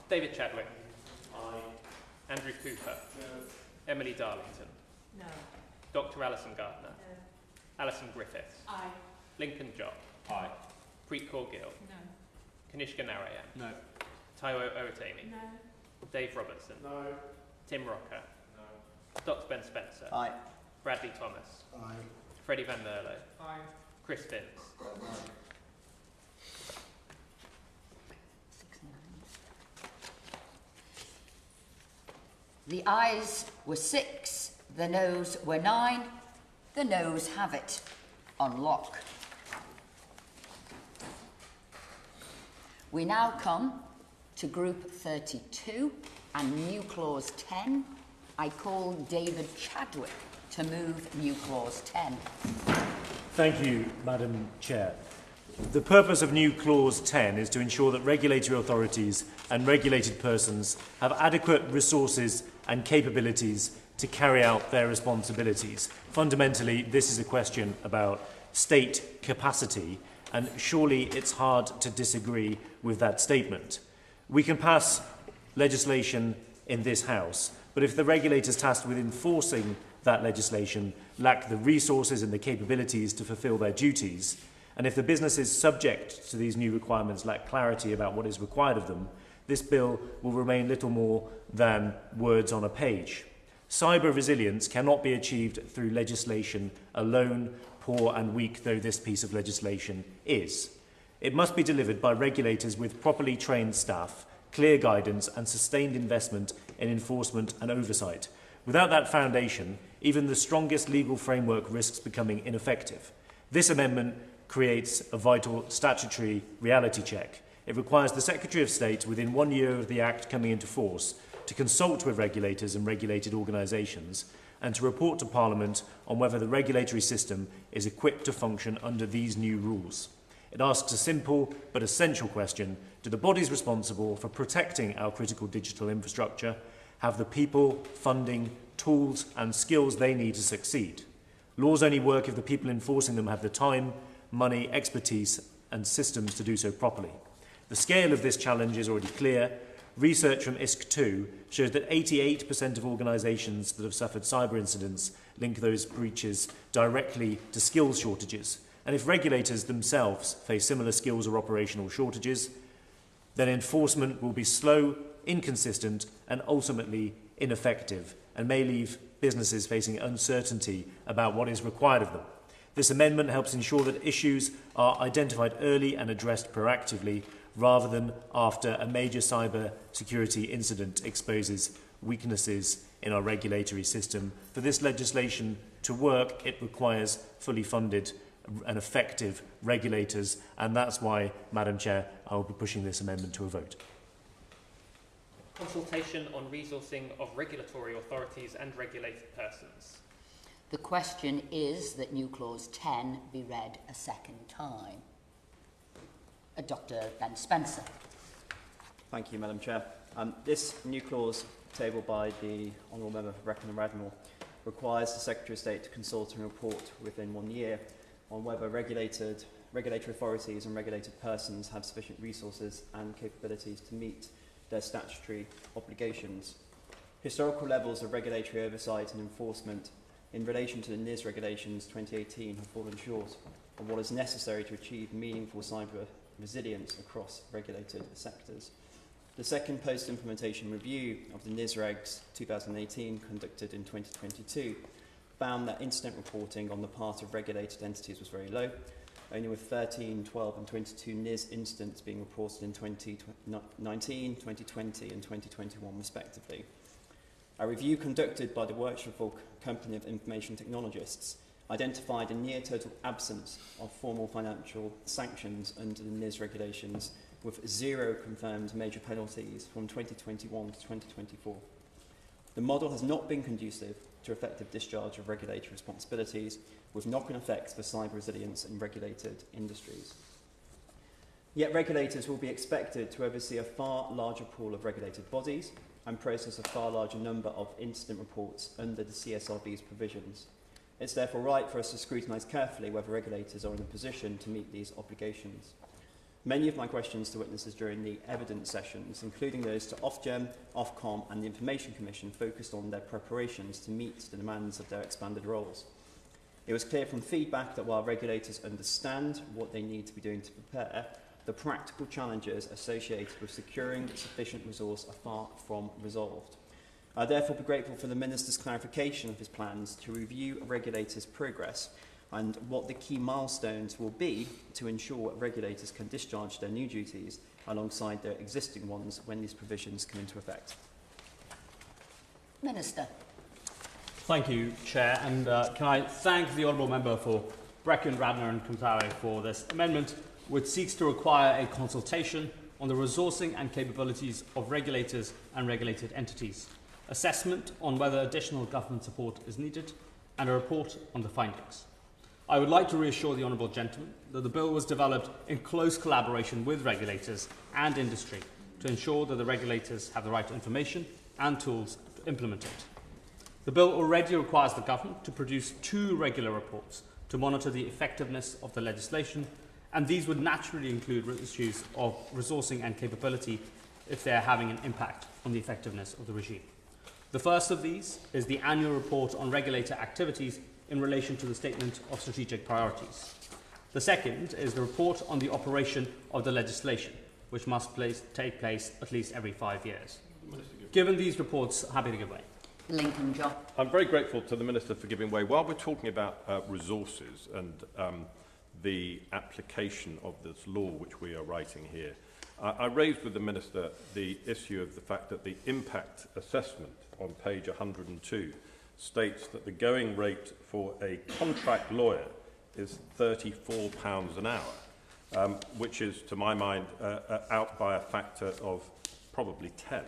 David Chadwick. Aye. Andrew Cooper. No. Emily Darlington. No. Dr. Alison Gardner. No. Alison Griffiths. Aye. Lincoln Job. Aye. Preet Kaur Gill. No. Kanishka Narayan. No. Taiwo Owatemi. No. Dave Robertson. No. Tim Rocker. No. Dr. Ben Spencer. Aye. Bradley Thomas. Aye. Freddie Van Merlo. Aye. Chris Vince. The ayes were 6, the noes were 9. The noes have it. On lock. We now come to Group 32 and new clause 10. I call David Chadwick to move new clause 10. Thank you, Madam Chair. The purpose of new clause 10 is to ensure that regulatory authorities and regulated persons have adequate resources and capabilities to carry out their responsibilities. Fundamentally, this is a question about state capacity, and surely it's hard to disagree with that statement. We can pass legislation in this House, but if the regulators tasked with enforcing that legislation lack the resources and the capabilities to fulfil their duties, and if the businesses subject to these new requirements lack clarity about what is required of them, this bill will remain little more than words on a page. Cyber resilience cannot be achieved through legislation alone, poor and weak though this piece of legislation is. It must be delivered by regulators with properly trained staff, clear guidance and sustained investment in enforcement and oversight. Without that foundation, even the strongest legal framework risks becoming ineffective. This amendment creates a vital statutory reality check. It requires the Secretary of State, within 1 year of the Act coming into force, to consult with regulators and regulated organisations and to report to Parliament on whether the regulatory system is equipped to function under these new rules. It asks a simple but essential question: do the bodies responsible for protecting our critical digital infrastructure have the people, funding, tools and skills they need to succeed? Laws only work if the people enforcing them have the time, money, expertise and systems to do so properly. The scale of this challenge is already clear. Research from ISK2 shows that 88% of organisations that have suffered cyber incidents link those breaches directly to skills shortages. And if regulators themselves face similar skills or operational shortages, then enforcement will be slow, inconsistent and ultimately ineffective, and may leave businesses facing uncertainty about what is required of them. This amendment helps ensure that issues are identified early and addressed proactively, rather than after a major cyber security incident exposes weaknesses in our regulatory system. For this legislation to work, it requires fully funded and effective regulators, and that's why, Madam Chair, I will be pushing this amendment to a vote. Consultation on resourcing of regulatory authorities and regulated persons. The question is that new clause 10 be read a second time. Dr. Ben Spencer. Thank you, Madam Chair. This new clause tabled by the Honourable Member for Brecon and Radnor requires the Secretary of State to consult and report within 1 year on whether regulatory authorities and regulated persons have sufficient resources and capabilities to meet their statutory obligations. Historical levels of regulatory oversight and enforcement in relation to the NIS regulations 2018 have fallen short of what is necessary to achieve meaningful cyber resilience across regulated sectors. The second post-implementation review of the NIS regs 2018, conducted in 2022, found that incident reporting on the part of regulated entities was very low, only with 13, 12 and 22 NIS incidents being reported in 2019, 2020 and 2021 respectively. A review conducted by the Workshop Company of Information Technologists identified a near total absence of formal financial sanctions under the NIS regulations, with 0 confirmed major penalties from 2021 to 2024. The model has not been conducive to effective discharge of regulatory responsibilities, with knock-on effects for cyber resilience in regulated industries. Yet regulators will be expected to oversee a far larger pool of regulated bodies and process a far larger number of incident reports under the CSRD's provisions. It's therefore right for us to scrutinise carefully whether regulators are in a position to meet these obligations. Many of my questions to witnesses during the evidence sessions, including those to Ofgem, Ofcom and the Information Commission, focused on their preparations to meet the demands of their expanded roles. It was clear from feedback that while regulators understand what they need to be doing to prepare, the practical challenges associated with securing sufficient resource are far from resolved. I therefore be grateful for the Minister's clarification of his plans to review regulators' progress and what the key milestones will be to ensure regulators can discharge their new duties alongside their existing ones when these provisions come into effect. Minister. Thank you, Chair, and can I thank the Honourable Member for Brecon, Radnor and Cwmtaway for this amendment, which seeks to require a consultation on the resourcing and capabilities of regulators and regulated entities, assessment on whether additional government support is needed, and a report on the findings. I would like to reassure the Honourable Gentleman that the bill was developed in close collaboration with regulators and industry to ensure that the regulators have the right information and tools to implement it. The bill already requires the government to produce 2 regular reports to monitor the effectiveness of the legislation, and these would naturally include issues of resourcing and capability if they are having an impact on the effectiveness of the regime. The first of these is the annual report on regulator activities in relation to the statement of strategic priorities. The second is the report on the operation of the legislation, which must take place at least every 5 years. Given these reports, happy to give way. Lincoln John. I'm very grateful to the Minister for giving way. While we're talking about resources and the application of this law which we are writing here, I raised with the Minister the issue of the fact that the impact assessment on page 102 states that the going rate for a contract lawyer is £34 an hour, which is, to my mind, out by a factor of probably 10.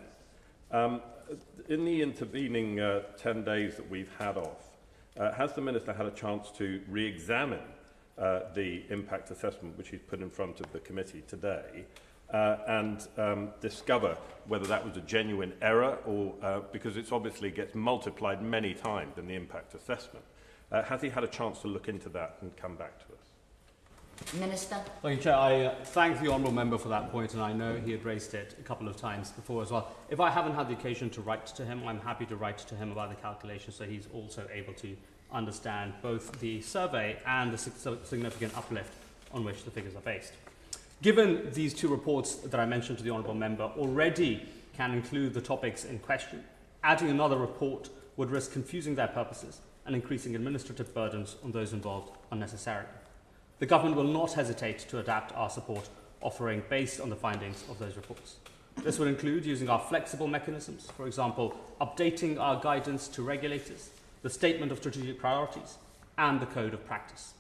In the intervening 10 days that we've had off, has the Minister had a chance to re-examine the impact assessment which he's put in front of the committee today and discover whether that was a genuine error or because it obviously gets multiplied many times in the impact assessment. Has he had a chance to look into that and come back to us? Minister. Thank you, Chair. I thank the Honourable Member for that point, and I know he had raised it a couple of times before as well. If I haven't had the occasion to write to him, I'm happy to write to him about the calculations so he's also able to understand both the survey and the significant uplift on which the figures are based. Given these 2 reports that I mentioned to the Honourable Member already can include the topics in question, adding another report would risk confusing their purposes and increasing administrative burdens on those involved unnecessarily. The Government will not hesitate to adapt our support offering based on the findings of those reports. This would include using our flexible mechanisms, for example, updating our guidance to regulators, the Statement of Strategic Priorities, and the Code of Practice.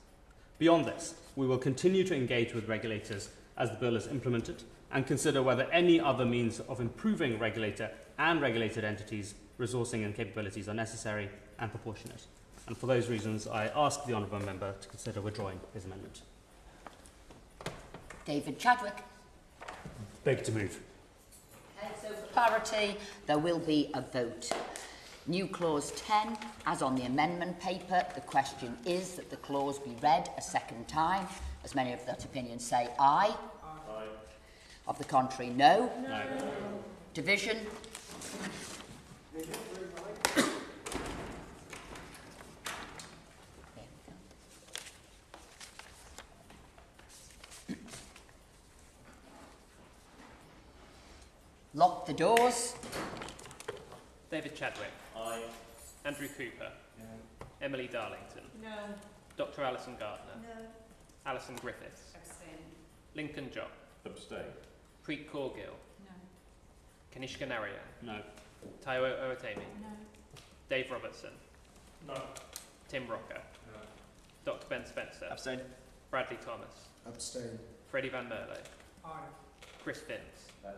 Beyond this, we will continue to engage with regulators as the bill is implemented and consider whether any other means of improving regulator and regulated entities' resourcing and capabilities are necessary and proportionate. And for those reasons, I ask the Honourable Member to consider withdrawing his amendment. David Chadwick. Beg to move. Okay, so for clarity, there will be a vote. New clause 10, as on the amendment paper, the question is that the clause be read a second time. As many of that opinion say aye. Aye. Of the contrary, no. No. Division. Lock the doors. David Chadwick. Aye. Andrew Cooper. No. Emily Darlington. No. Dr. Alison Gardner. No. Alison Griffiths. Abstain. Lincoln Jock. Abstain. Preet Corgill. No. Kanishka Narayan. No. Taiwo Owatemi. No. Dave Robertson. No. Tim Rocker. No. Dr. Ben Spencer. Abstain. Bradley Thomas. Abstain. Freddie Van Merlo. Aye. Chris Finns. No.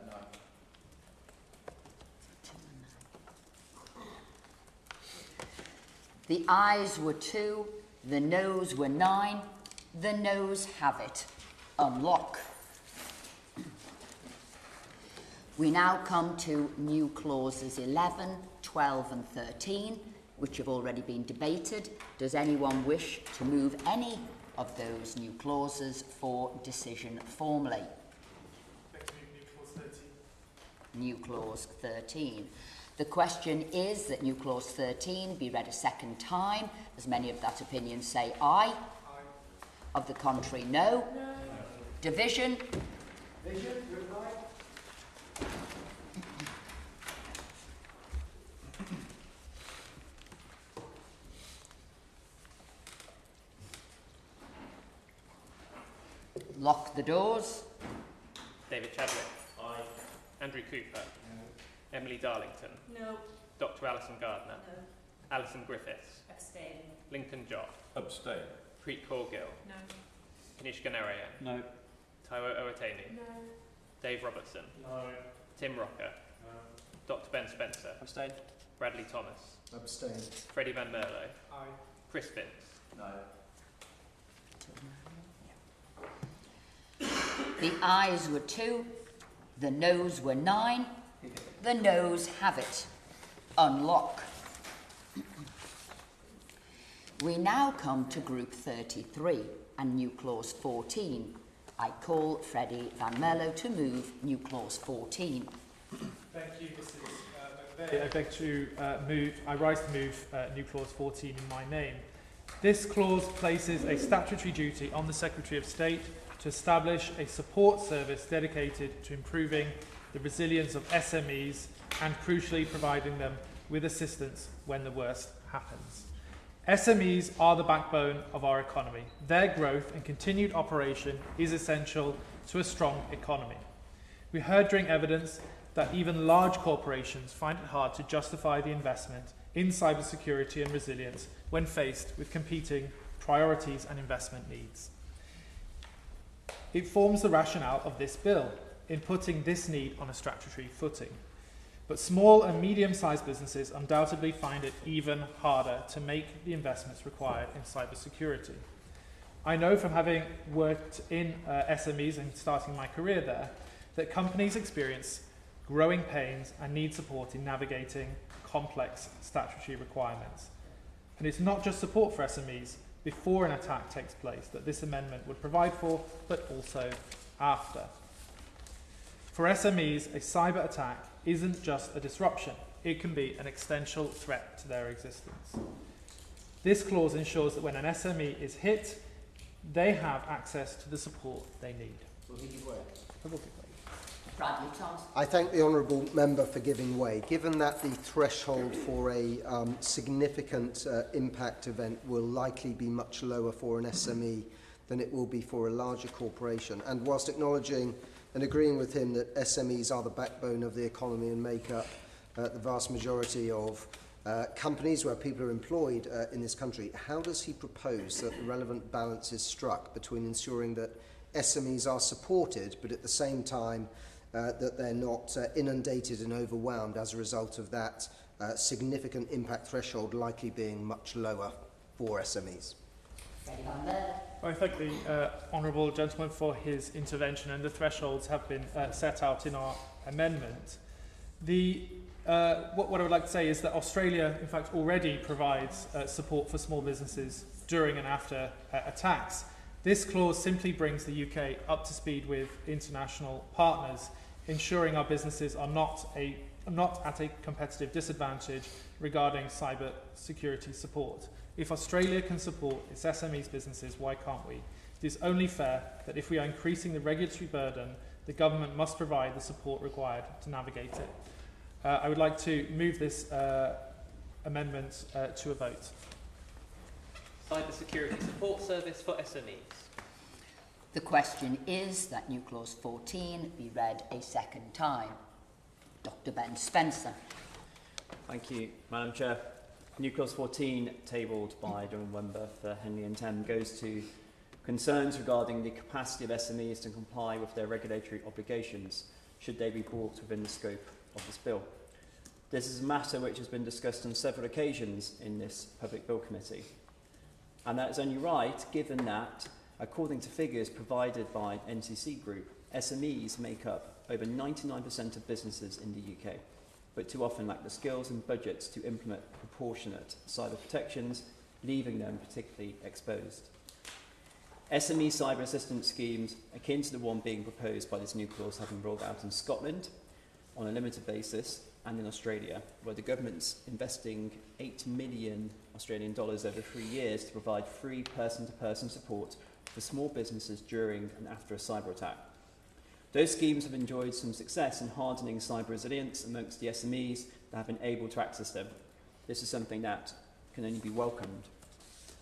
The ayes were 2, the noes were 9. The noes have it. Unlock. We now come to new clauses 11, 12 and 13, which have already been debated. Does anyone wish to move any of those new clauses for decision formally? New clause 13. The question is that new clause 13 be read a second time. As many of that opinion say aye. Aye. Of the contrary, no. No. Division. Division, reply. Lock the doors. David Chadwick. Aye. Andrew Cooper. No. Emily Darlington. No. Dr. Alison Gardner. No. Alison Griffiths. Abstain. Lincoln Jott. Abstain. Preet Corgill. No. Kanishka Narayan. No. Taiwo Owatani. No. Dave Robertson. No. Tim Rocker. No. Dr. Ben Spencer. Abstain. Bradley Thomas. Abstain. Freddie Van Merlo. Aye. Chris Finch. No. The ayes were 2, the noes were 9. The noes have it. Unlock. We now come to group 33 and new clause 14. I call Freddie Van Merlo to move new clause 14. Thank you, Mrs. McVeigh. I rise to move new clause 14 in my name. This clause places a statutory duty on the Secretary of State to establish a support service dedicated to improving the resilience of SMEs and crucially providing them with assistance when the worst happens. SMEs are the backbone of our economy. Their growth and continued operation is essential to a strong economy. We heard during evidence that even large corporations find it hard to justify the investment in cybersecurity and resilience when faced with competing priorities and investment needs. It forms the rationale of this bill in putting this need on a statutory footing. But small and medium-sized businesses undoubtedly find it even harder to make the investments required in cybersecurity. I know from having worked in SMEs and starting my career there that companies experience growing pains and need support in navigating complex statutory requirements. And it's not just support for SMEs before an attack takes place that this amendment would provide for, but also after. For SMEs, a cyber attack isn't just a disruption, it can be an existential threat to their existence. This clause ensures that when an SME is hit, they have access to the support they need. Will he be work? It will be great. Bradley Thomas. I thank the honourable member for giving way. Given that the threshold for a significant impact event will likely be much lower for an SME than it will be for a larger corporation, and whilst acknowledging and agreeing with him that SMEs are the backbone of the economy and make up the vast majority of companies where people are employed in this country, how does he propose that the relevant balance is struck between ensuring that SMEs are supported, but at the same time that they're not inundated and overwhelmed as a result of that significant impact threshold likely being much lower for SMEs? I thank the honourable gentleman for his intervention, and the thresholds have been set out in our amendment. What I would like to say is that Australia, in fact, already provides support for small businesses during and after attacks. This clause simply brings the UK up to speed with international partners, ensuring our businesses are not at a competitive disadvantage regarding cyber security support. If Australia can support its SMEs businesses, why can't we? It is only fair that if we are increasing the regulatory burden, the government must provide the support required to navigate it. I would like to move this amendment to a vote. Cybersecurity Support Service for SMEs. The question is that new clause 14 be read a second time. Dr. Ben Spencer. Thank you, Madam Chair. New clause 14, tabled by the member for Henley and Thames, goes to concerns regarding the capacity of SMEs to comply with their regulatory obligations, should they be brought within the scope of this bill. This is a matter which has been discussed on several occasions in this Public Bill Committee. And that is only right, given that, according to figures provided by NCC Group, SMEs make up over 99% of businesses in the UK, but too often lack the skills and budgets to implement proportionate cyber protections, leaving them particularly exposed. SME cyber assistance schemes akin to the one being proposed by this new clause have been rolled out in Scotland on a limited basis and in Australia, where the government's investing $8 million Australian dollars over 3 years to provide free person-to-person support for small businesses during and after a cyber attack. Those schemes have enjoyed some success in hardening cyber resilience amongst the SMEs that have been able to access them. This is something that can only be welcomed.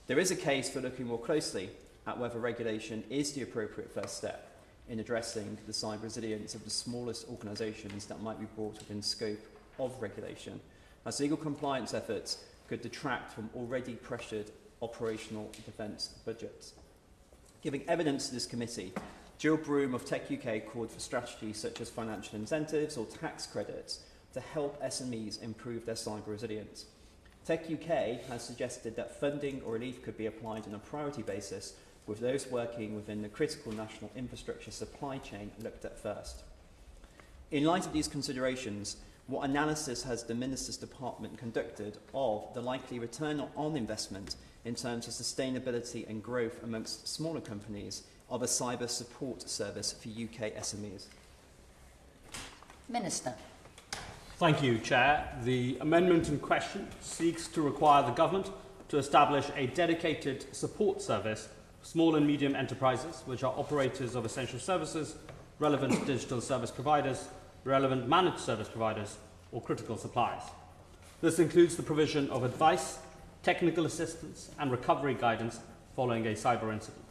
There is a case for looking more closely at whether regulation is the appropriate first step in addressing the cyber resilience of the smallest organisations that might be brought within scope of regulation, as legal compliance efforts could detract from already pressured operational defence budgets. Giving evidence to this committee, Jill Broome of Tech UK called for strategies such as financial incentives or tax credits to help SMEs improve their cyber resilience. Tech UK has suggested that funding or relief could be applied on a priority basis, with those working within the critical national infrastructure supply chain looked at first. In light of these considerations, what analysis has the Minister's Department conducted of the likely return on investment in terms of sustainability and growth amongst smaller companies of a cyber support service for UK SMEs? Minister. Thank you, Chair. The amendment in question seeks to require the Government to establish a dedicated support service for small and medium enterprises, which are operators of essential services, relevant digital service providers, relevant managed service providers, or critical suppliers. This includes the provision of advice, technical assistance, and recovery guidance following a cyber incident.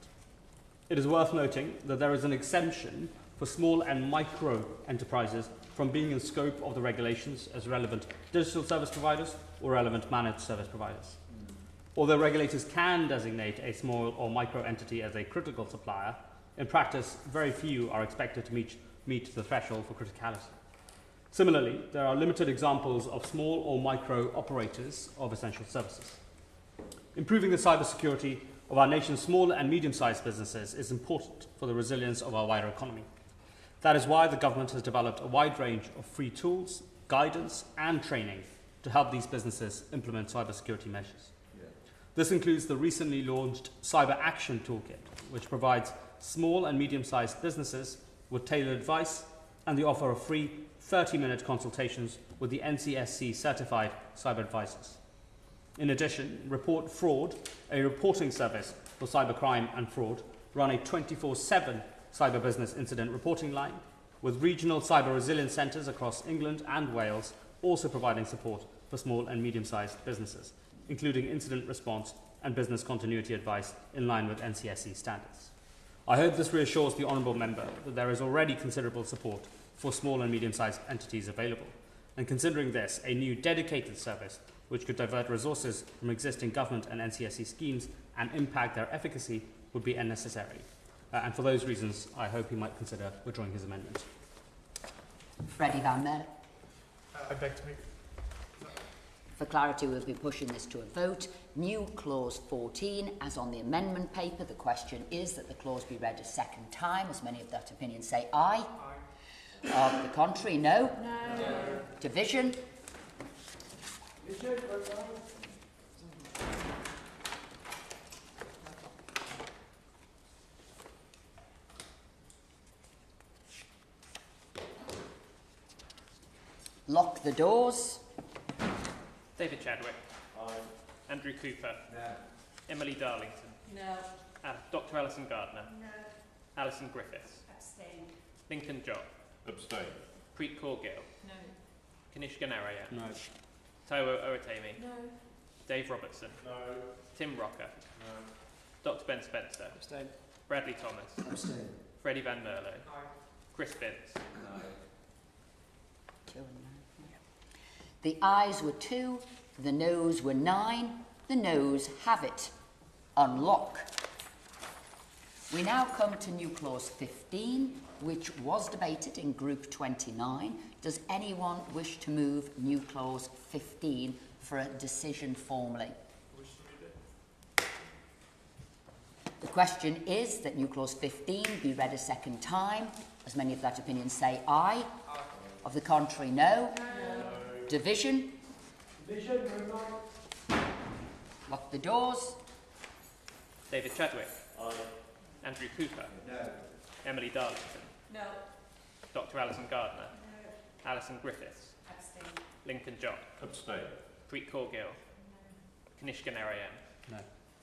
It is worth noting that there is an exemption for small and micro enterprises from being in scope of the regulations as relevant digital service providers or relevant managed service providers. Although regulators can designate a small or micro entity as a critical supplier, in practice, very few are expected to meet the threshold for criticality. Similarly, there are limited examples of small or micro operators of essential services. Improving the cybersecurity of our nation's small and medium-sized businesses is important for the resilience of our wider economy. That is why the Government has developed a wide range of free tools, guidance and training to help these businesses implement cybersecurity measures. This includes the recently launched Cyber Action Toolkit, which provides small and medium-sized businesses with tailored advice and the offer of free 30-minute consultations with the NCSC certified cyber advisors. In addition, Report Fraud, a reporting service for cybercrime and fraud, run a 24/7 cyber business incident reporting line, with regional cyber resilience centres across England and Wales also providing support for small and medium-sized businesses, including incident response and business continuity advice in line with NCSC standards. I hope this reassures the Honourable Member that there is already considerable support for small and medium-sized entities available, and considering this a new dedicated service which could divert resources from existing government and NCSC schemes and impact their efficacy would be unnecessary. And for those reasons, I hope he might consider withdrawing his amendment. Freddie Van Merle. I beg to move. For clarity, we'll be pushing this to a vote. New clause 14, as on the amendment paper, the question is that the clause be read a second time. As many of that opinion say aye. Aye. Of the contrary, no. No. Division. Lock the doors. David Chadwick. Aye. Andrew Cooper. No. Emily Darlington. No. Dr. Alison Gardner. No. Alison Griffiths. Abstain. Lincoln Job. Abstain. Preet Kaur Gill. No. Kanishka Narayar. No. Taiwo Owatemi. No. Dave Robertson. No. Tim Rocker. No. Dr. Ben Spencer. Abstain. Bradley Thomas. Abstain. Freddie Van Merlo. Chris Vince. No. 2 and 9. The ayes were 2, the noes were 9. The noes have it. Unlock. We now come to new clause 15, which was debated in Group 29. Does anyone wish to move new clause 15 for a decision formally? The question is that new clause 15 be read a second time. As many of that opinion say aye. Aye. Of the contrary, no. No. Division? Division, no. Lock the doors. David Chadwick? Aye. Andrew Cooper? No. Emily Darlington? No. Dr. Alison Gardner? No. Alison Griffiths? Abstain. Lincoln Jock? Abstain. Preet Corgill? No. Kanishka Narayan? No.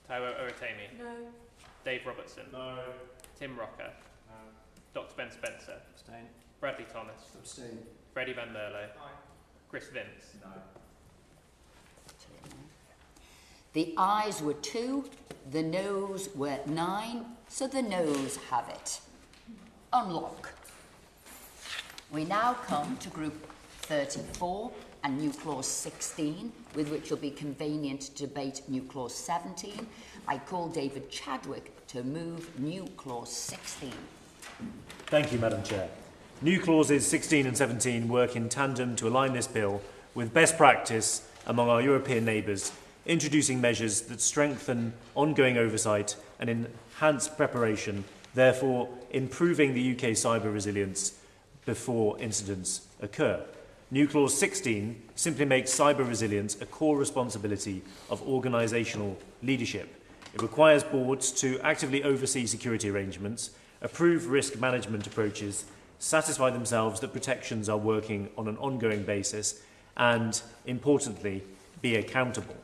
Taiwo Oratemi? No. Dave Robertson? No. Tim Rocker? No. Dr. Ben Spencer? Abstain. Bradley Thomas? Abstain. Freddie Van Merlo? Chris Vince? No. The ayes were 2, the noes were 9, so the noes have it. Unlock. We now come to Group 34 and new clause 16, with which will be convenient to debate new clause 17. I call David Chadwick to move new clause 16. Thank you, Madam Chair. New clauses 16 and 17 work in tandem to align this bill with best practice among our European neighbours, introducing measures that strengthen ongoing oversight and enhance preparation, therefore improving the UK cyber resilience before incidents occur. New clause 16 simply makes cyber resilience a core responsibility of organisational leadership. It requires boards to actively oversee security arrangements, approve risk management approaches, satisfy themselves that protections are working on an ongoing basis, and, importantly, be accountable.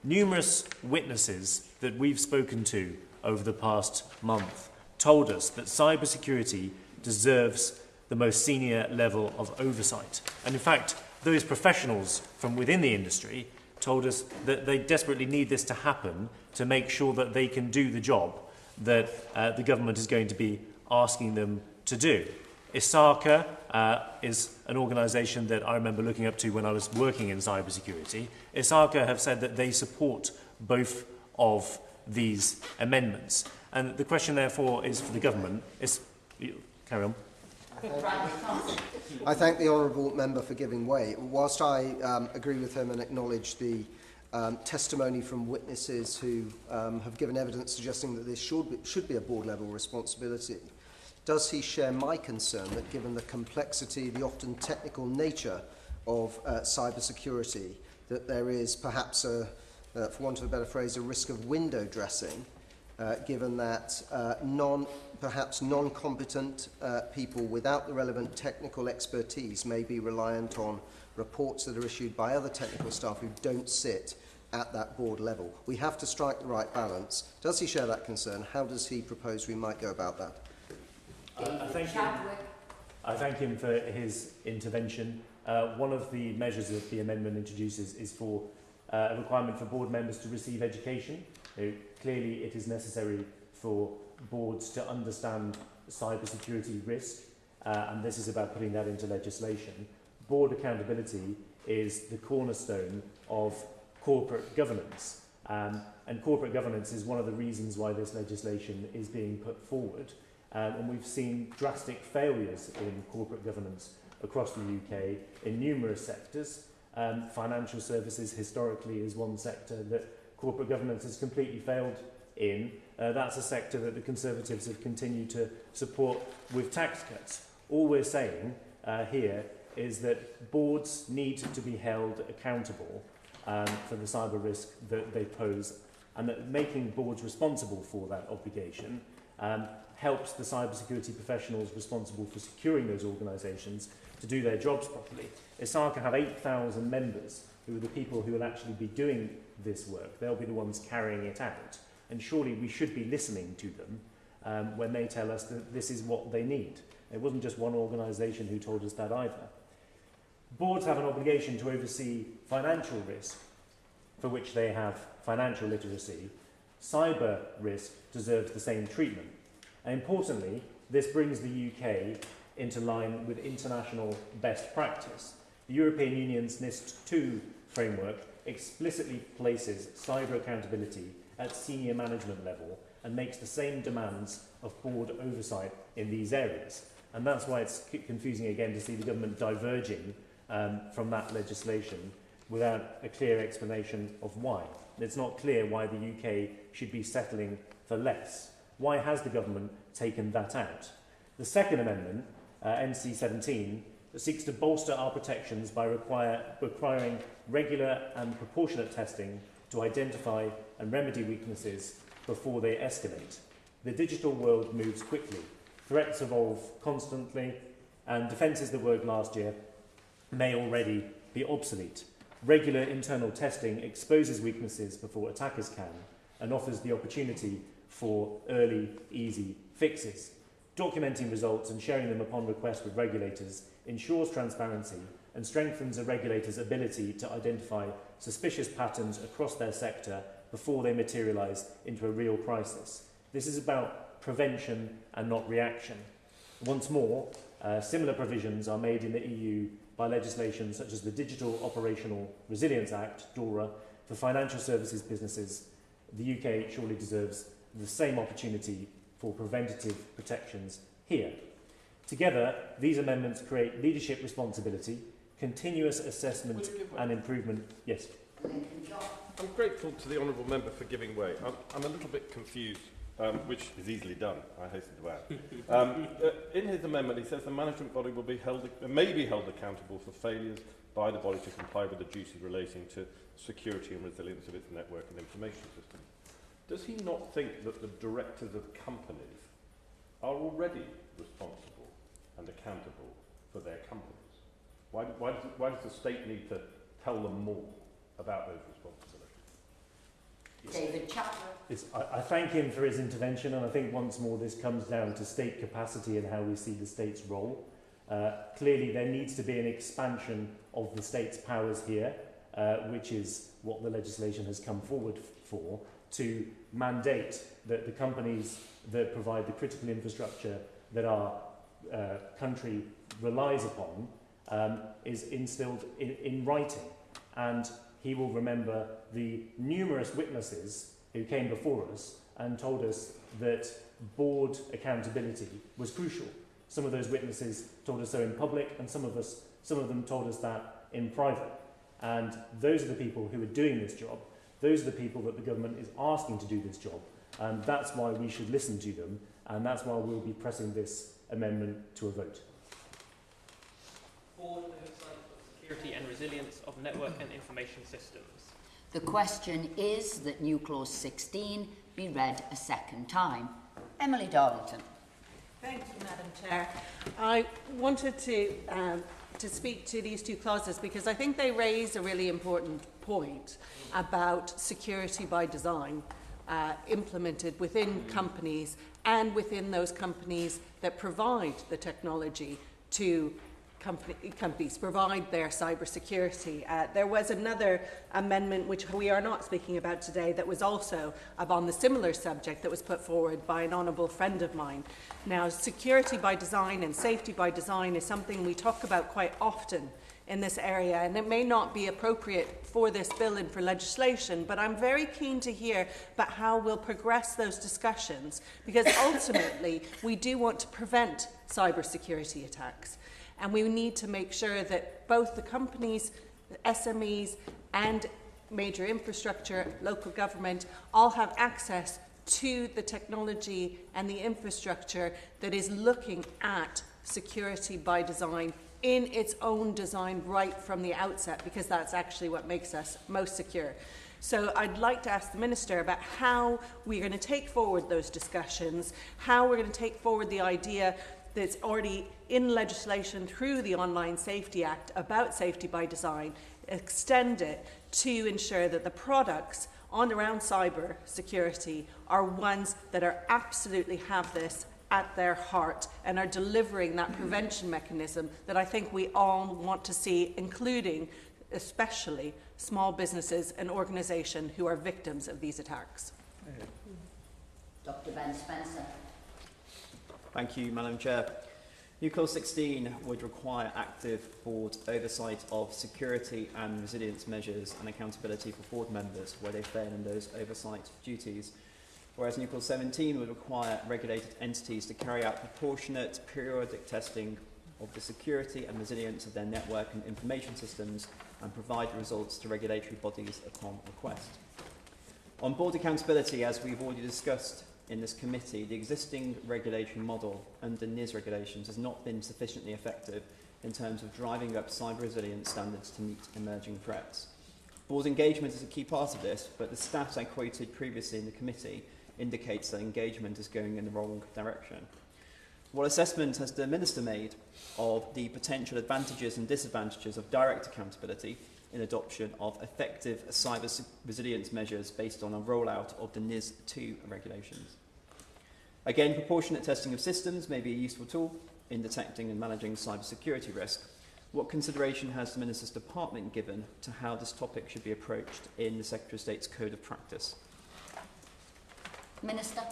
Numerous witnesses that we've spoken to over the past month told us that cybersecurity deserves the most senior level of oversight. And in fact, those professionals from within the industry told us that they desperately need this to happen to make sure that they can do the job that the government is going to be asking them to do. ISARCA is an organisation that I remember looking up to when I was working in cybersecurity. ISARCA have said that they support both of these amendments. And the question, therefore, is for the government. Carry on. I thank the honourable member for giving way. Whilst I agree with him and acknowledge the testimony from witnesses who have given evidence suggesting that this should be a board-level responsibility, does he share my concern that given the complexity, the often technical nature of cybersecurity, that there is perhaps, for want of a better phrase, a risk of window dressing, given that perhaps non-competent people without the relevant technical expertise may be reliant on reports that are issued by other technical staff who don't sit at that board level. We have to strike the right balance. Does he share that concern? How does he propose we might go about that? I thank him for his intervention. One of the measures that the amendment introduces is for a requirement for board members to receive education. Clearly, it is necessary for boards to understand cybersecurity risk, and this is about putting that into legislation. Board accountability is the cornerstone of corporate governance, and corporate governance is one of the reasons why this legislation is being put forward. And we've seen drastic failures in corporate governance across the UK in numerous sectors. Financial services historically is one sector that corporate governance has completely failed in. That's a sector that the Conservatives have continued to support with tax cuts. All we're saying here is that boards need to be held accountable for the cyber risk that they pose, and that making boards responsible for that obligation helps the cybersecurity professionals responsible for securing those organisations to do their jobs properly. ISARCA have 8,000 members who are the people who will actually be doing this work. They'll be the ones carrying it out. And surely we should be listening to them when they tell us that this is what they need. It wasn't just one organisation who told us that either. Boards have an obligation to oversee financial risk, for which they have financial literacy. Cyber risk deserves the same treatment. And importantly, this brings the UK into line with international best practice. The European Union's NIST II framework explicitly places cyber accountability at senior management level and makes the same demands of board oversight in these areas. And that's why it's confusing again to see the government diverging from that legislation without a clear explanation of why. It's not clear why the UK should be settling for less. Why has the government taken that out? The second amendment, NC 17, seeks to bolster our protections by requiring regular and proportionate testing to identify and remedy weaknesses before they escalate. The digital world moves quickly. Threats evolve constantly, and defences that worked last year may already be obsolete. Regular internal testing exposes weaknesses before attackers can and offers the opportunity for early, easy fixes. Documenting results and sharing them upon request with regulators ensures transparency and strengthens a regulator's ability to identify suspicious patterns across their sector before they materialise into a real crisis. This is about prevention and not reaction. Once more, similar provisions are made in the EU by legislation such as the Digital Operational Resilience Act, DORA, for financial services businesses. The UK surely deserves the same opportunity for preventative protections here. Together, these amendments create leadership responsibility, continuous assessment and improvement. Yes. I'm grateful to the Honourable Member for giving way. I'm a little bit confused, which is easily done, I hasten to add. In his amendment, he says the management body will be may be held accountable for failures by the body to comply with the duties relating to security and resilience of its network and information system. Does he not think that the directors of companies are already responsible and accountable for their companies? Why does the state need to tell them more about those responsibilities? David Chapman. I thank him for his intervention, and I think once more this comes down to state capacity and how we see the state's role. Clearly there needs to be an expansion of the state's powers here, which is what the legislation has come forward for, to mandate that the companies that provide the critical infrastructure that our country relies upon is instilled in writing. And he will remember the numerous witnesses who came before us and told us that board accountability was crucial. Some of those witnesses told us so in public, and some of them told us that in private. And those are the people who are doing this job. Those are the people that the government is asking to do this job. And that's why we should listen to them, and that's why we'll be pressing this amendment to a vote. Board oversight of security and resilience of network and information systems. The question is that new clause 16 be read a second time. Emily Darlington. Thank you, Madam Chair. I wanted to speak to these two clauses because I think they raise a really important point about security by design implemented within companies and within those companies that provide the technology to companies provide their cybersecurity. There was another amendment which we are not speaking about today that was also on the similar subject that was put forward by an honourable friend of mine. Now, security by design and safety by design is something we talk about quite often in this area, and it may not be appropriate for this bill and for legislation, but I'm very keen to hear about how we'll progress those discussions, because ultimately we do want to prevent cybersecurity attacks. And we need to make sure that both the companies, the SMEs, and major infrastructure, local government, all have access to the technology and the infrastructure that is looking at security by design in its own design right from the outset, because that's actually what makes us most secure. So I'd like to ask the Minister about how we're going to take forward those discussions, how we're going to take forward the idea that's already in legislation through the Online Safety Act about safety by design, extend it to ensure that the products on around cyber security are ones that are absolutely have this at their heart and are delivering that prevention mechanism that I think we all want to see, including especially small businesses and organisations who are victims of these attacks. Dr. Ben Spencer. Thank you, Madam Chair. New Clause 16 would require active board oversight of security and resilience measures and accountability for board members where they fail in those oversight duties, whereas New Clause 17 would require regulated entities to carry out proportionate periodic testing of the security and resilience of their network and information systems and provide results to regulatory bodies upon request. On board accountability, as we've already discussed in this committee, the existing regulation model under NIS regulations has not been sufficiently effective in terms of driving up cyber resilience standards to meet emerging threats. Board engagement is a key part of this, but the stats I quoted previously in the committee indicates that engagement is going in the wrong direction. What assessment has the Minister made of the potential advantages and disadvantages of direct accountability in adoption of effective cyber resilience measures based on a rollout of the NIS 2 regulations? Again, proportionate testing of systems may be a useful tool in detecting and managing cybersecurity risk. What consideration has the Minister's Department given to how this topic should be approached in the Secretary of State's Code of Practice? Minister.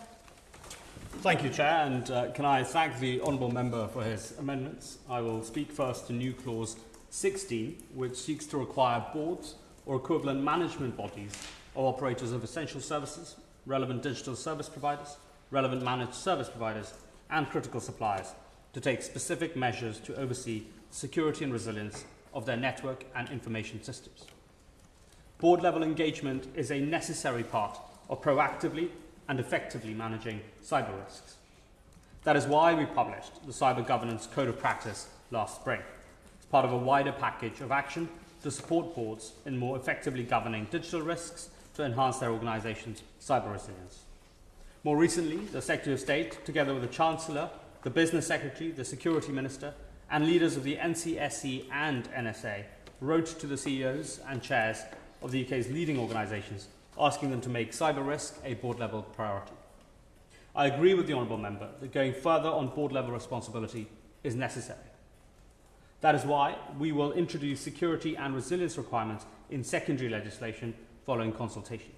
Thank you, Chair, and can I thank the Honourable Member for his amendments. I will speak first to New Clause 16, which seeks to require boards or equivalent management bodies or operators of essential services, relevant digital service providers, relevant managed service providers, and critical suppliers to take specific measures to oversee security and resilience of their network and information systems. Board-level engagement is a necessary part of proactively and effectively managing cyber risks. That is why we published the Cyber Governance Code of Practice last spring, as part of a wider package of action to support boards in more effectively governing digital risks to enhance their organisation's cyber resilience. More recently, the Secretary of State, together with the Chancellor, the Business Secretary, the Security Minister, and leaders of the NCSC and NSA, wrote to the CEOs and chairs of the UK's leading organisations, asking them to make cyber risk a board-level priority. I agree with the Honourable Member that going further on board-level responsibility is necessary. That is why we will introduce security and resilience requirements in secondary legislation following consultation.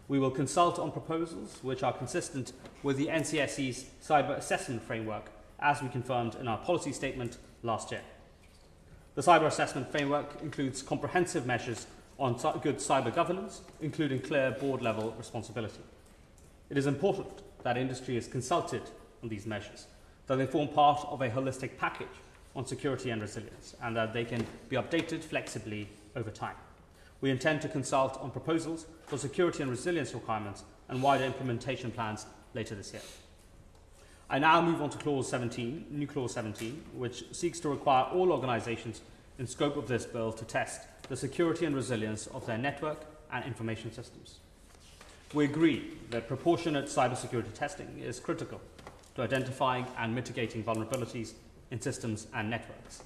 We will consult on proposals which are consistent with the NCSC's cyber assessment framework, as we confirmed in our policy statement last year. The cyber assessment framework includes comprehensive measures on good cyber governance, including clear board-level responsibility. It is important that industry is consulted on these measures, that they form part of a holistic package on security and resilience, and that they can be updated flexibly over time. We intend to consult on proposals for security and resilience requirements and wider implementation plans later this year. I now move on to Clause 17, New Clause 17, which seeks to require all organisations in scope of this bill to test the security and resilience of their network and information systems. We agree that proportionate cybersecurity testing is critical to identifying and mitigating vulnerabilities in systems and networks.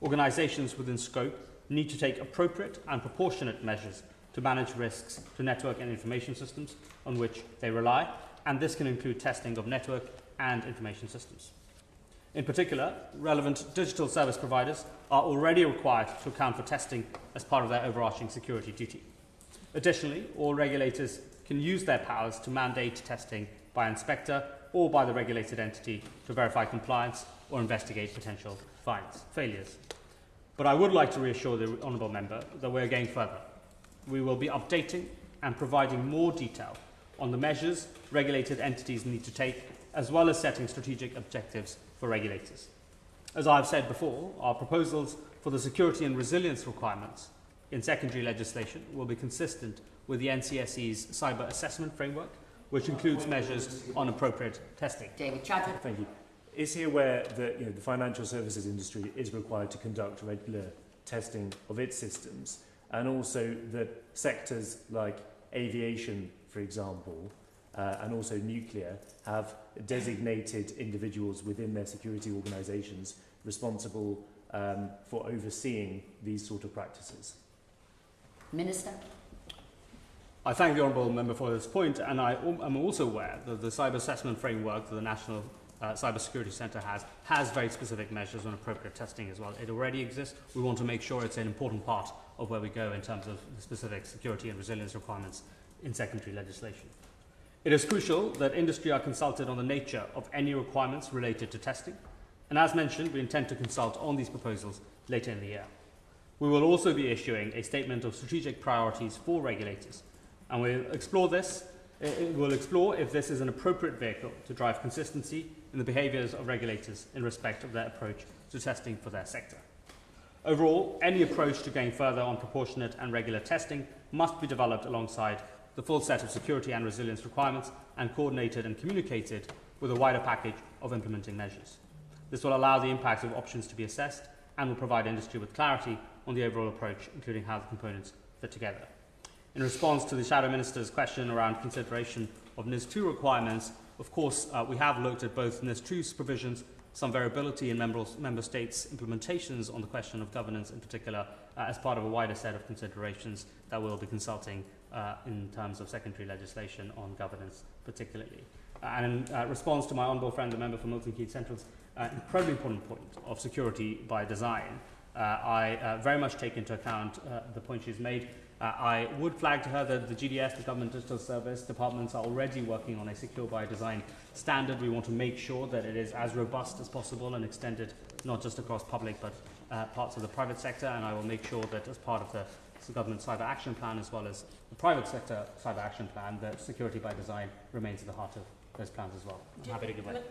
Organisations within scope need to take appropriate and proportionate measures to manage risks to network and information systems on which they rely, and this can include testing of network and information systems. In particular, relevant digital service providers are already required to account for testing as part of their overarching security duty. Additionally, all regulators can use their powers to mandate testing by inspector or by the regulated entity to verify compliance or investigate potential failures. But I would like to reassure the Honourable Member that we are going further. We will be updating and providing more detail on the measures regulated entities need to take, as well as setting strategic objectives for regulators. As I have said before, our proposals for the security and resilience requirements in secondary legislation will be consistent with the NCSC's cyber assessment framework, which includes measures on appropriate testing. David Chadwick. Thank you. Is he aware that the financial services industry is required to conduct regular testing of its systems, and also that sectors like aviation, for example, and also nuclear, have designated individuals within their security organisations responsible for overseeing these sort of practices? Minister. I thank the Honourable Member for this point, and I am also aware that the cyber assessment framework that the National Cyber Security Centre has very specific measures on appropriate testing as well. It already exists. We want to make sure it's an important part of where we go in terms of the specific security and resilience requirements in secondary legislation. It is crucial that industry are consulted on the nature of any requirements related to testing, And as mentioned, we intend to consult on these proposals later in the year. We will also be issuing a statement of strategic priorities for regulators, and we'll explore if this is an appropriate vehicle to drive consistency in the behaviours of regulators in respect of their approach to testing for their sector. Overall, any approach to going further on proportionate and regular testing must be developed alongside the full set of security and resilience requirements and coordinated and communicated with a wider package of implementing measures. This will allow the impact of options to be assessed and will provide industry with clarity on the overall approach, including how the components fit together. In response to the Shadow Minister's question around consideration of NIS2 requirements, of course, we have looked at both NIS2's provisions, some variability in member states' implementations on the question of governance in particular, as part of a wider set of considerations that we'll be consulting in terms of secondary legislation on governance particularly. And in response to my honourable friend, the member for Milton Keynes Central's incredibly important point of security by design, I very much take into account the point she's made. I would flag to her that the GDS, the Government Digital Service departments, are already working on a secure by design standard. We want to make sure that it is as robust as possible and extended not just across public but parts of the private sector, and I will make sure that as part of the Government Cyber Action Plan as well as the private sector Cyber Action Plan, that security by design remains at the heart of those plans as well. I'm happy to give way.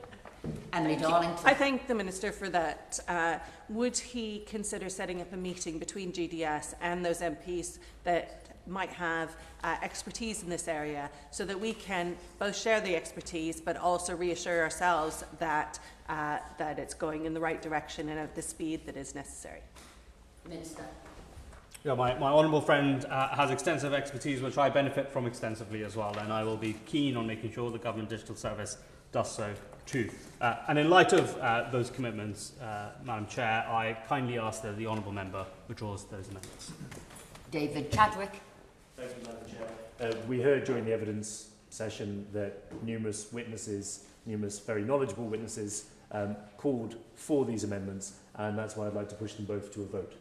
Emily Darlington. I thank the Minister for that. Would he consider setting up a meeting between GDS and those MPs that might have expertise in this area so that we can both share the expertise but also reassure ourselves that, that it's going in the right direction and at the speed that is necessary? Minister. Yeah, my honourable friend has extensive expertise which I benefit from extensively as well, and I will be keen on making sure the Government Digital Service does so too. And in light of those commitments, Madam Chair, I kindly ask that the honourable member withdraws those amendments. David Chadwick. Thank you, Madam Chair. We heard during the evidence session that numerous witnesses, numerous very knowledgeable witnesses, called for these amendments, and that's why I'd like to push them both to a vote.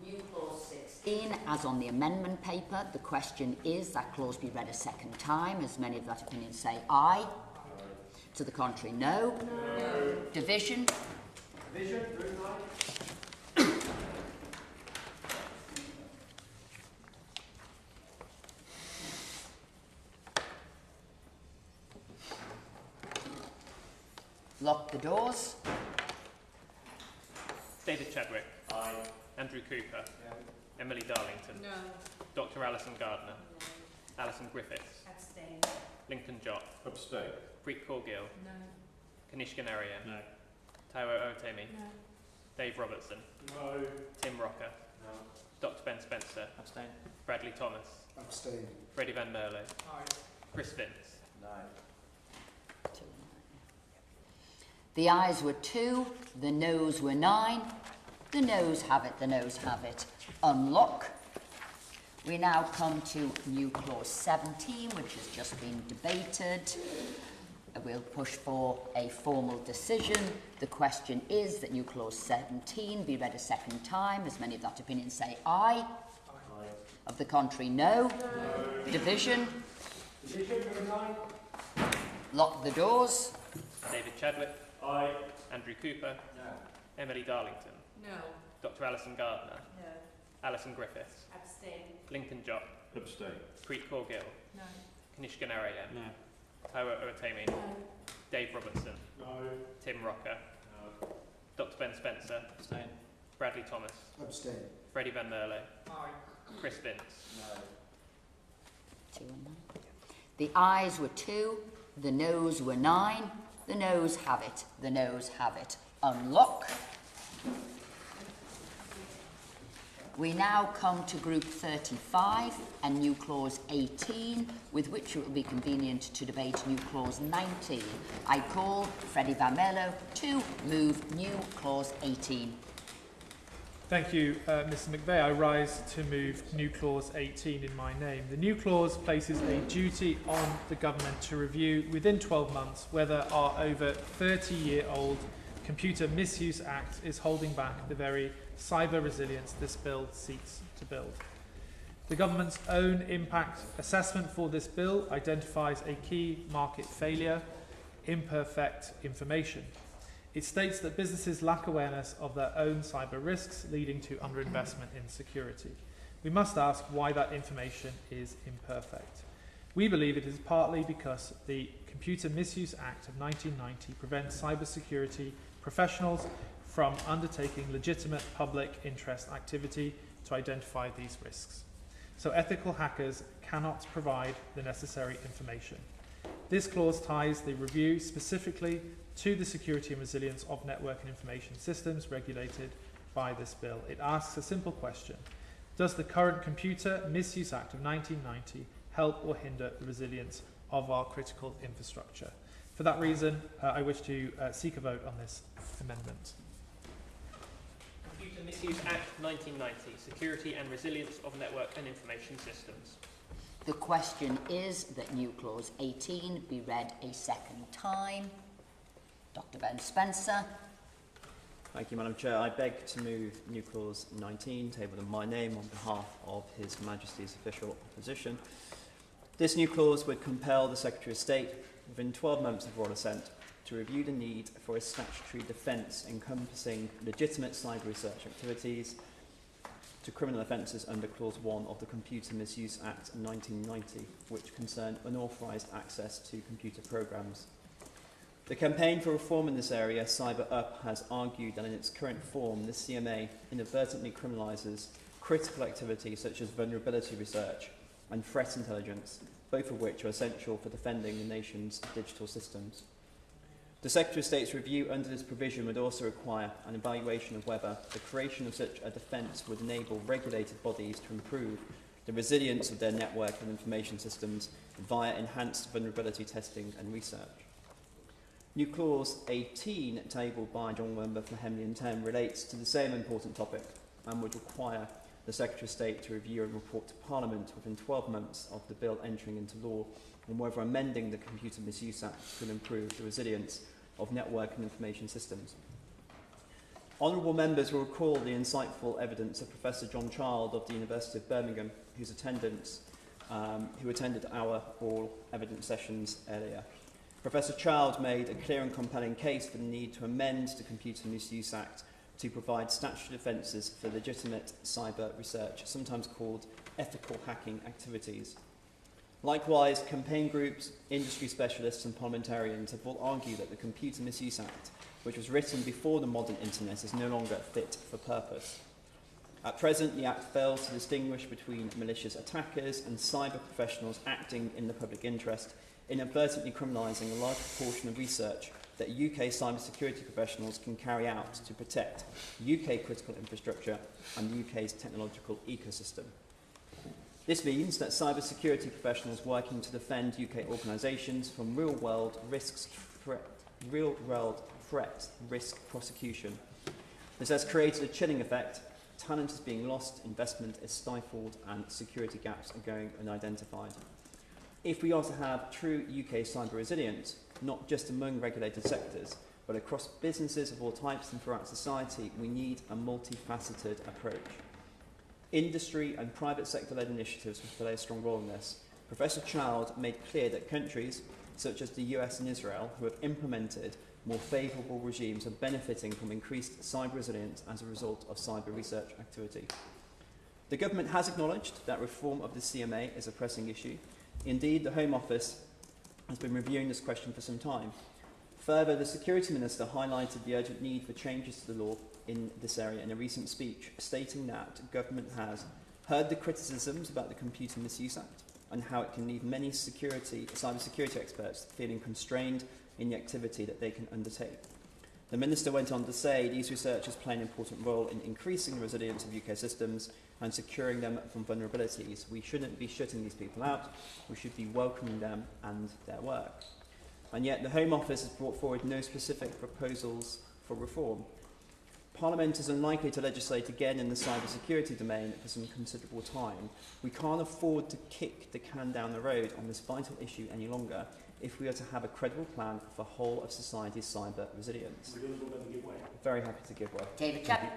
New clause 16, as on the amendment paper, the question is that clause be read a second time. As many of that opinion say aye. To the contrary, no. No. Division. Division. Lock the doors. David Chadwick. Aye. Andrew Cooper. No. Emily Darlington. No. Dr. Alison Gardner. No. Alison Griffiths. Abstain. Lincoln Jott. Abstain. Preet Corgill. No. Kanishka Narayan. No. Taiwo Otemi. No. Dave Robertson. No. Tim Rocker. No. Dr. Ben Spencer. Abstain. Bradley Thomas. Abstain. Freddie Van Merlo. Aye. Chris Vince. No. The ayes were 2, the noes were 9. The noes have it, the noes have it. Unlock. We now come to new clause 17, which has just been debated. We'll push for a formal decision. The question is that new clause 17 be read a second time. As many of that opinion say aye. Aye. Of the contrary, no. No. Division. Division, aye. Lock the doors. David Chadwick. Aye. Andrew Cooper. No. Emily Darlington. No. Dr. Alison Gardner. No. Alison Griffiths. Abstain. Lincoln Jott. Abstain. Preet Corgill. No. Kanishka Narayan. No. Taiwo Otemi. No. Dave Robertson. No. Tim Rocker. No. Dr. Ben Spencer. Abstain. Bradley Thomas. Abstain. Freddie Van Merlo. Aye. Chris Vince. No. 2 and 9. The ayes were 2, the noes were 9. The noes have it, the noes have it. Unlock. We now come to group 35 and new clause 18, with which it will be convenient to debate new clause 19. I call Freddie Van Merlo to move new clause 18. Thank you, Mr McVeigh. I rise to move new clause 18 in my name. The new clause places a duty on the government to review within 12 months whether our over 30-year-old Computer Misuse Act is holding back the very cyber resilience this bill seeks to build. The government's own impact assessment for this bill identifies a key market failure, imperfect information. It states that businesses lack awareness of their own cyber risks, leading to underinvestment in security. We must ask why that information is imperfect. We believe it is partly because the Computer Misuse Act of 1990 prevents cybersecurity professionals from undertaking legitimate public interest activity to identify these risks. So ethical hackers cannot provide the necessary information. This clause ties the review specifically to the security and resilience of network and information systems regulated by this bill. It asks a simple question: does the current Computer Misuse Act of 1990 help or hinder the resilience of our critical infrastructure? For that reason, I wish to seek a vote on this amendment. Computer Misuse Act 1990, Security and Resilience of Network and Information Systems. The question is that new clause 18 be read a second time. Dr. Ben Spencer. Thank you, Madam Chair. I beg to move new clause 19, tabled in my name on behalf of His Majesty's official opposition. This new clause would compel the Secretary of State, within 12 months of royal assent, to review the need for a statutory defence encompassing legitimate cyber research activities to criminal offences under Clause 1 of the Computer Misuse Act 1990, which concern unauthorised access to computer programmes. The campaign for reform in this area, Cyber Up, has argued that in its current form, the CMA inadvertently criminalises critical activities such as vulnerability research and threat intelligence, both of which are essential for defending the nation's digital systems. The Secretary of State's review under this provision would also require an evaluation of whether the creation of such a defence would enable regulated bodies to improve the resilience of their network and information systems via enhanced vulnerability testing and research. New clause 18, tabled by John Member for Henley and Thames, relates to the same important topic and would require the Secretary of State to review and report to Parliament within 12 months of the bill entering into law on whether amending the Computer Misuse Act could improve the resilience of network and information systems. Honourable members will recall the insightful evidence of Professor John Child of the University of Birmingham, who attended our oral evidence sessions earlier. Professor Child made a clear and compelling case for the need to amend the Computer Misuse Act to provide statutory defences for legitimate cyber research, sometimes called ethical hacking activities. Likewise, campaign groups, industry specialists and parliamentarians have all argued that the Computer Misuse Act, which was written before the modern internet, is no longer fit for purpose. At present, the Act fails to distinguish between malicious attackers and cyber professionals acting in the public interest, inadvertently criminalising a large proportion of research that UK cybersecurity professionals can carry out to protect UK critical infrastructure and the UK's technological ecosystem. This means that cybersecurity professionals working to defend UK organisations from real-world threat risk prosecution. This has created a chilling effect. Talent is being lost, investment is stifled, and security gaps are going unidentified. If we are to have true UK cyber resilience, not just among regulated sectors, but across businesses of all types and throughout society, we need a multifaceted approach. Industry and private sector-led initiatives will play a strong role in this. Professor Child made clear that countries such as the US and Israel, who have implemented more favourable regimes, are benefiting from increased cyber resilience as a result of cyber research activity. The government has acknowledged that reform of the CMA is a pressing issue. Indeed, the Home Office has been reviewing this question for some time. Further, the Security Minister highlighted the urgent need for changes to the law in this area in a recent speech, stating that government has heard the criticisms about the Computer Misuse Act and how it can leave many cybersecurity experts feeling constrained in the activity that they can undertake. The Minister went on to say these researchers play an important role in increasing the resilience of UK systems and securing them from vulnerabilities. We shouldn't be shutting these people out, we should be welcoming them and their work. And yet the Home Office has brought forward no specific proposals for reform. Parliament is unlikely to legislate again in the cybersecurity domain for some considerable time. We can't afford to kick the can down the road on this vital issue any longer if we are to have a credible plan for whole of society's cyber resilience. Very happy to give way. David Chapman.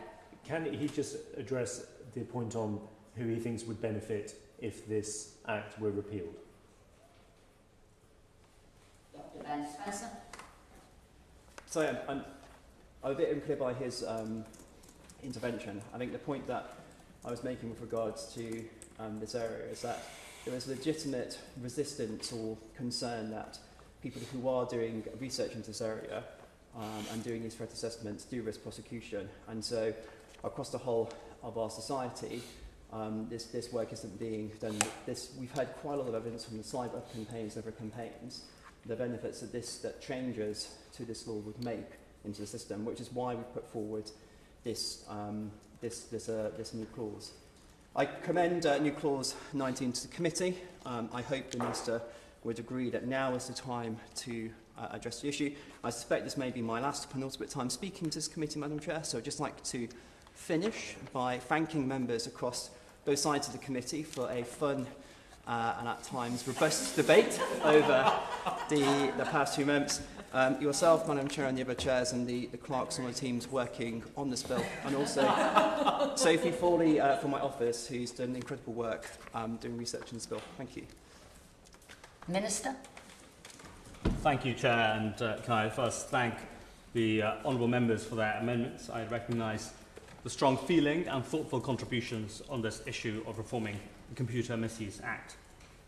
Can he just address the point on who he thinks would benefit if this Act were repealed? Dr. Ben Spencer. So I'm a bit unclear by his intervention. I think the point that I was making with regards to this area is that there is legitimate resistance or concern that people who are doing research into this area and doing these threat assessments do risk prosecution. And so across the whole of our society, this work isn't being done. We've had quite a lot of evidence from the cyber campaigns, other campaigns, the benefits that changes to this law would make into the system, which is why we put forward this new clause. I commend new clause 19 to the committee. I hope the Minister would agree that now is the time to address the issue. I suspect this may be my last penultimate time speaking to this committee, Madam Chair, so I'd just like to finish by thanking members across both sides of the committee for a fun and at times robust debate over the past 2 months. Yourself, Madam Chair, and the other chairs and the clerks and the teams working on this bill, and also Sophie Foley from my office, who's done incredible work doing research in this bill. Thank you. Minister? Thank you, Chair, and can I first thank the honourable members for their amendments. I recognise the strong feeling and thoughtful contributions on this issue of reforming the Computer Misuse Act.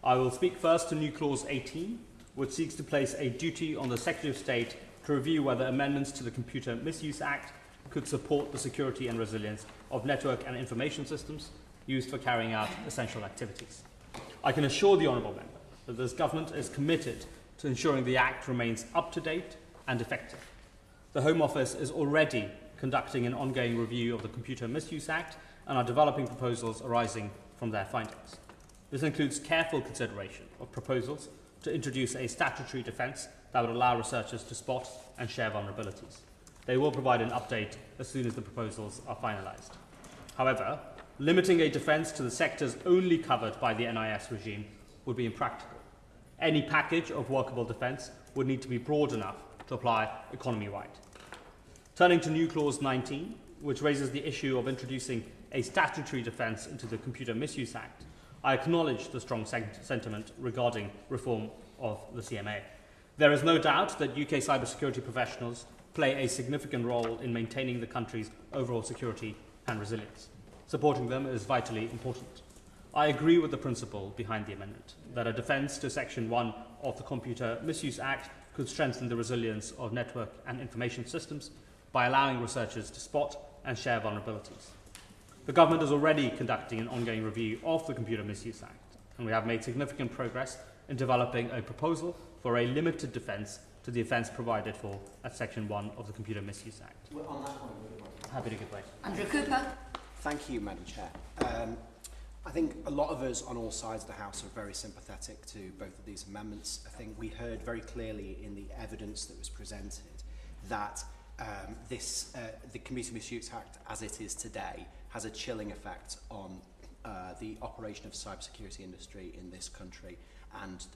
I will speak first to new clause 18, which seeks to place a duty on the Secretary of State to review whether amendments to the Computer Misuse Act could support the security and resilience of network and information systems used for carrying out essential activities. I can assure the honourable member that this government is committed to ensuring the Act remains up-to-date and effective. The Home Office is already conducting an ongoing review of the Computer Misuse Act and are developing proposals arising from their findings. This includes careful consideration of proposals to introduce a statutory defence that would allow researchers to spot and share vulnerabilities. They will provide an update as soon as the proposals are finalised. However, limiting a defence to the sectors only covered by the NIS regime would be impractical. Any package of workable defence would need to be broad enough to apply economy-wide. Turning to new clause 19, which raises the issue of introducing a statutory defence into the Computer Misuse Act, I acknowledge the strong sentiment regarding reform of the CMA. There is no doubt that UK cybersecurity professionals play a significant role in maintaining the country's overall security and resilience. Supporting them is vitally important. I agree with the principle behind the amendment, that a defence to Section 1 of the Computer Misuse Act could strengthen the resilience of network and information systems by allowing researchers to spot and share vulnerabilities. The government is already conducting an ongoing review of the Computer Misuse Act, and we have made significant progress in developing a proposal for a limited defence to the offence provided for at Section 1 of the Computer Misuse Act. Well, on that point, happy to give way. Andrew Cooper. Thank you, Madam Chair. I think a lot of us on all sides of the House are very sympathetic to both of these amendments. I think we heard very clearly in the evidence that was presented that the Computer Misuse Act, as it is today, has a chilling effect on the operation of the cybersecurity industry in this country, and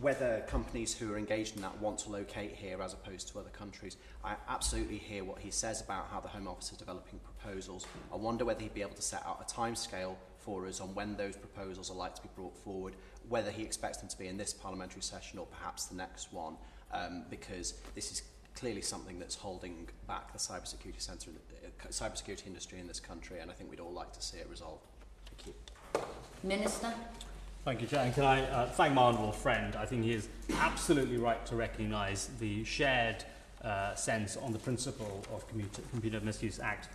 whether companies who are engaged in that want to locate here as opposed to other countries. I absolutely hear what he says about how the Home Office is developing proposals. I wonder whether he'd be able to set out a timescale for us on when those proposals are likely to be brought forward, whether he expects them to be in this parliamentary session or perhaps the next one, because this is clearly something that's holding back the cybersecurity industry in this country, and I think we'd all like to see it resolved. Thank you. Minister? Thank you, Chair. And can I thank my honourable friend? I think he is absolutely right to recognise the shared sense on the principle of Computer Misuse Act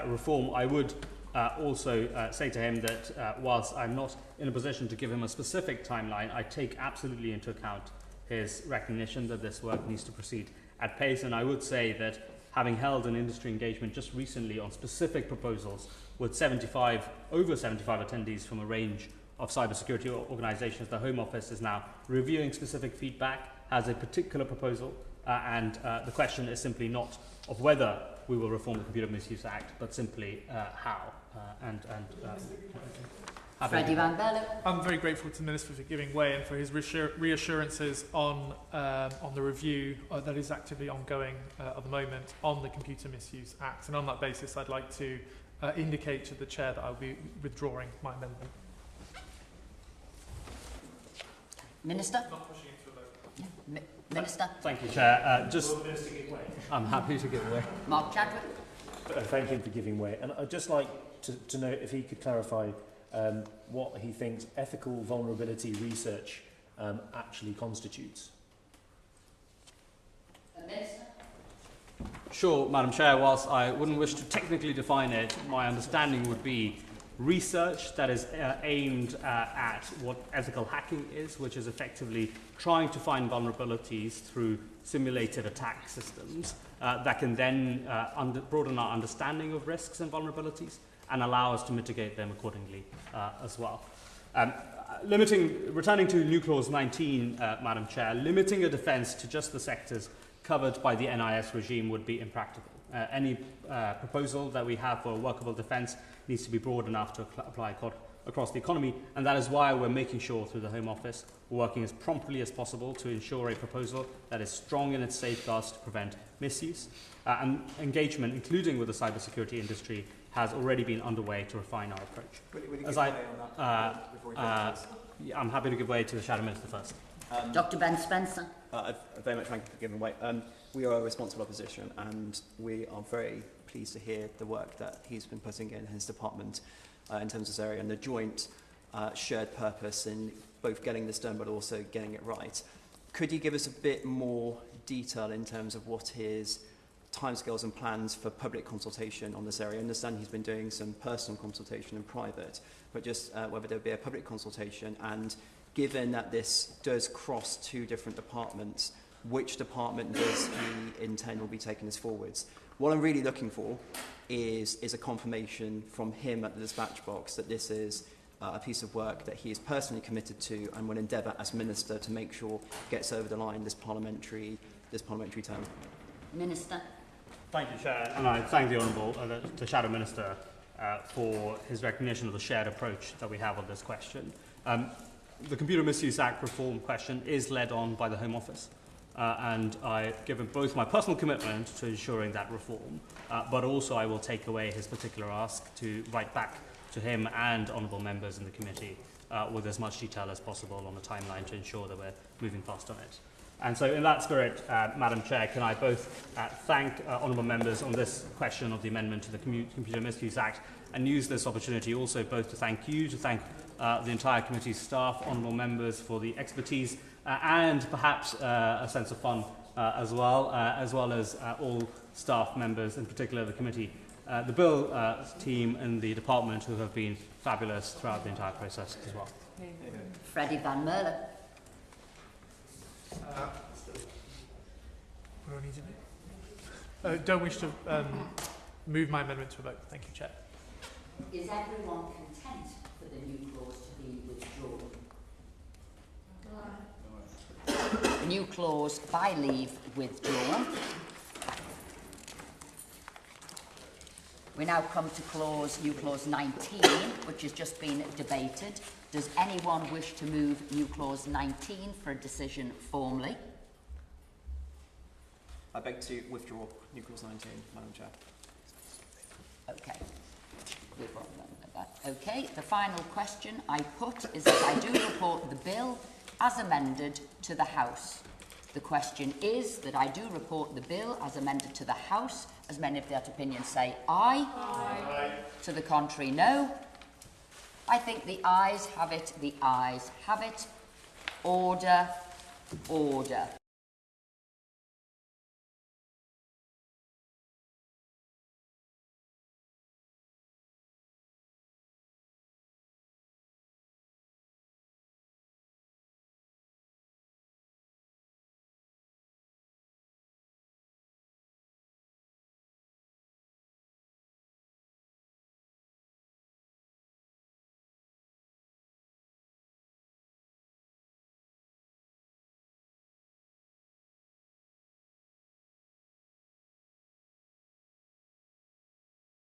reform. I would also say to him that whilst I'm not in a position to give him a specific timeline, I take absolutely into account his recognition that this work needs to proceed at pace, and I would say that having held an industry engagement just recently on specific proposals with over 75 attendees from a range of cybersecurity organisations, the Home Office is now reviewing specific feedback, has a particular proposal, and the question is simply not of whether we will reform the Computer Misuse Act, but simply how. Freddie Van Berlo. I'm very grateful to the Minister for giving way and for his reassurances on the review that is actively ongoing at the moment on the Computer Misuse Act. And on that basis, I'd like to indicate to the Chair that I'll be withdrawing my amendment. Minister? Not pushing it to a vote. Minister? Thank you, Chair. I'm happy to give way. Mark Chadwick? Thank him for giving way. And I'd just like to know if he could clarify what he thinks ethical vulnerability research actually constitutes. Minister? Sure, Madam Chair. Whilst I wouldn't wish to technically define it, my understanding would be research that is aimed at what ethical hacking is, which is effectively trying to find vulnerabilities through simulated attack systems that can then broaden our understanding of risks and vulnerabilities and allow us to mitigate them accordingly as well. Returning to New Clause 19, Madam Chair, limiting a defence to just the sectors covered by the NIS regime would be impractical. Any proposal that we have for a workable defence needs to be broad enough to apply across the economy, and that is why we're making sure through the Home Office we're working as promptly as possible to ensure a proposal that is strong in its safeguards to prevent misuse. And engagement, including with the cybersecurity industry, has already been underway to refine our approach. Will you give way on that before we vote? I'm happy to give way to the Shadow Minister first. Dr Ben Spencer? I very much thank you for giving way. We are a responsible opposition, and we are very pleased to hear the work that he's been putting in his department in terms of this area and the joint shared purpose in both getting this done but also getting it right. Could you give us a bit more detail in terms of what his timescales and plans for public consultation on this area? I understand he's been doing some personal consultation in private, but just whether there would be a public consultation, and given that this does cross two different departments, which department does he intend will be taking this forwards? What I'm really looking for is a confirmation from him at the dispatch box that this is a piece of work that he is personally committed to and will endeavour as Minister to make sure gets over the line this parliamentary term. Minister? Thank you, Chair. And I thank the Honourable, the Shadow Minister, for his recognition of the shared approach that we have on this question. The Computer Misuse Act reform question is led on by the Home Office. And I've given both my personal commitment to ensuring that reform, but also I will take away his particular ask to write back to him and honourable members in the committee with as much detail as possible on the timeline to ensure that we're moving fast on it. And so in that spirit, Madam Chair, can I both thank honourable members on this question of the amendment to the Computer Misuse Act, and use this opportunity also both to thank you, to thank the entire committee's staff, honourable members for the expertise and perhaps a sense of fun as well as all staff members, in particular the committee, the Bill team and the department, who have been fabulous throughout the entire process as well. Freddie Van Merle? What do I need to do? Don't wish to move my amendment to a vote. Thank you, Chair. Is everyone content for the new clause to be withdrawn? New clause by leave withdrawn. We now come to new clause 19, which has just been debated. Does anyone wish to move new clause 19 for a decision formally? I beg to withdraw new clause 19, Madam Chair. Okay. Okay, the final question I put is that I do report the bill as amended to the House. The question is that I do report the bill as amended to the House. As many of that opinion say aye. Aye. To the contrary, no. I think the ayes have it. The ayes have it. Order. Order.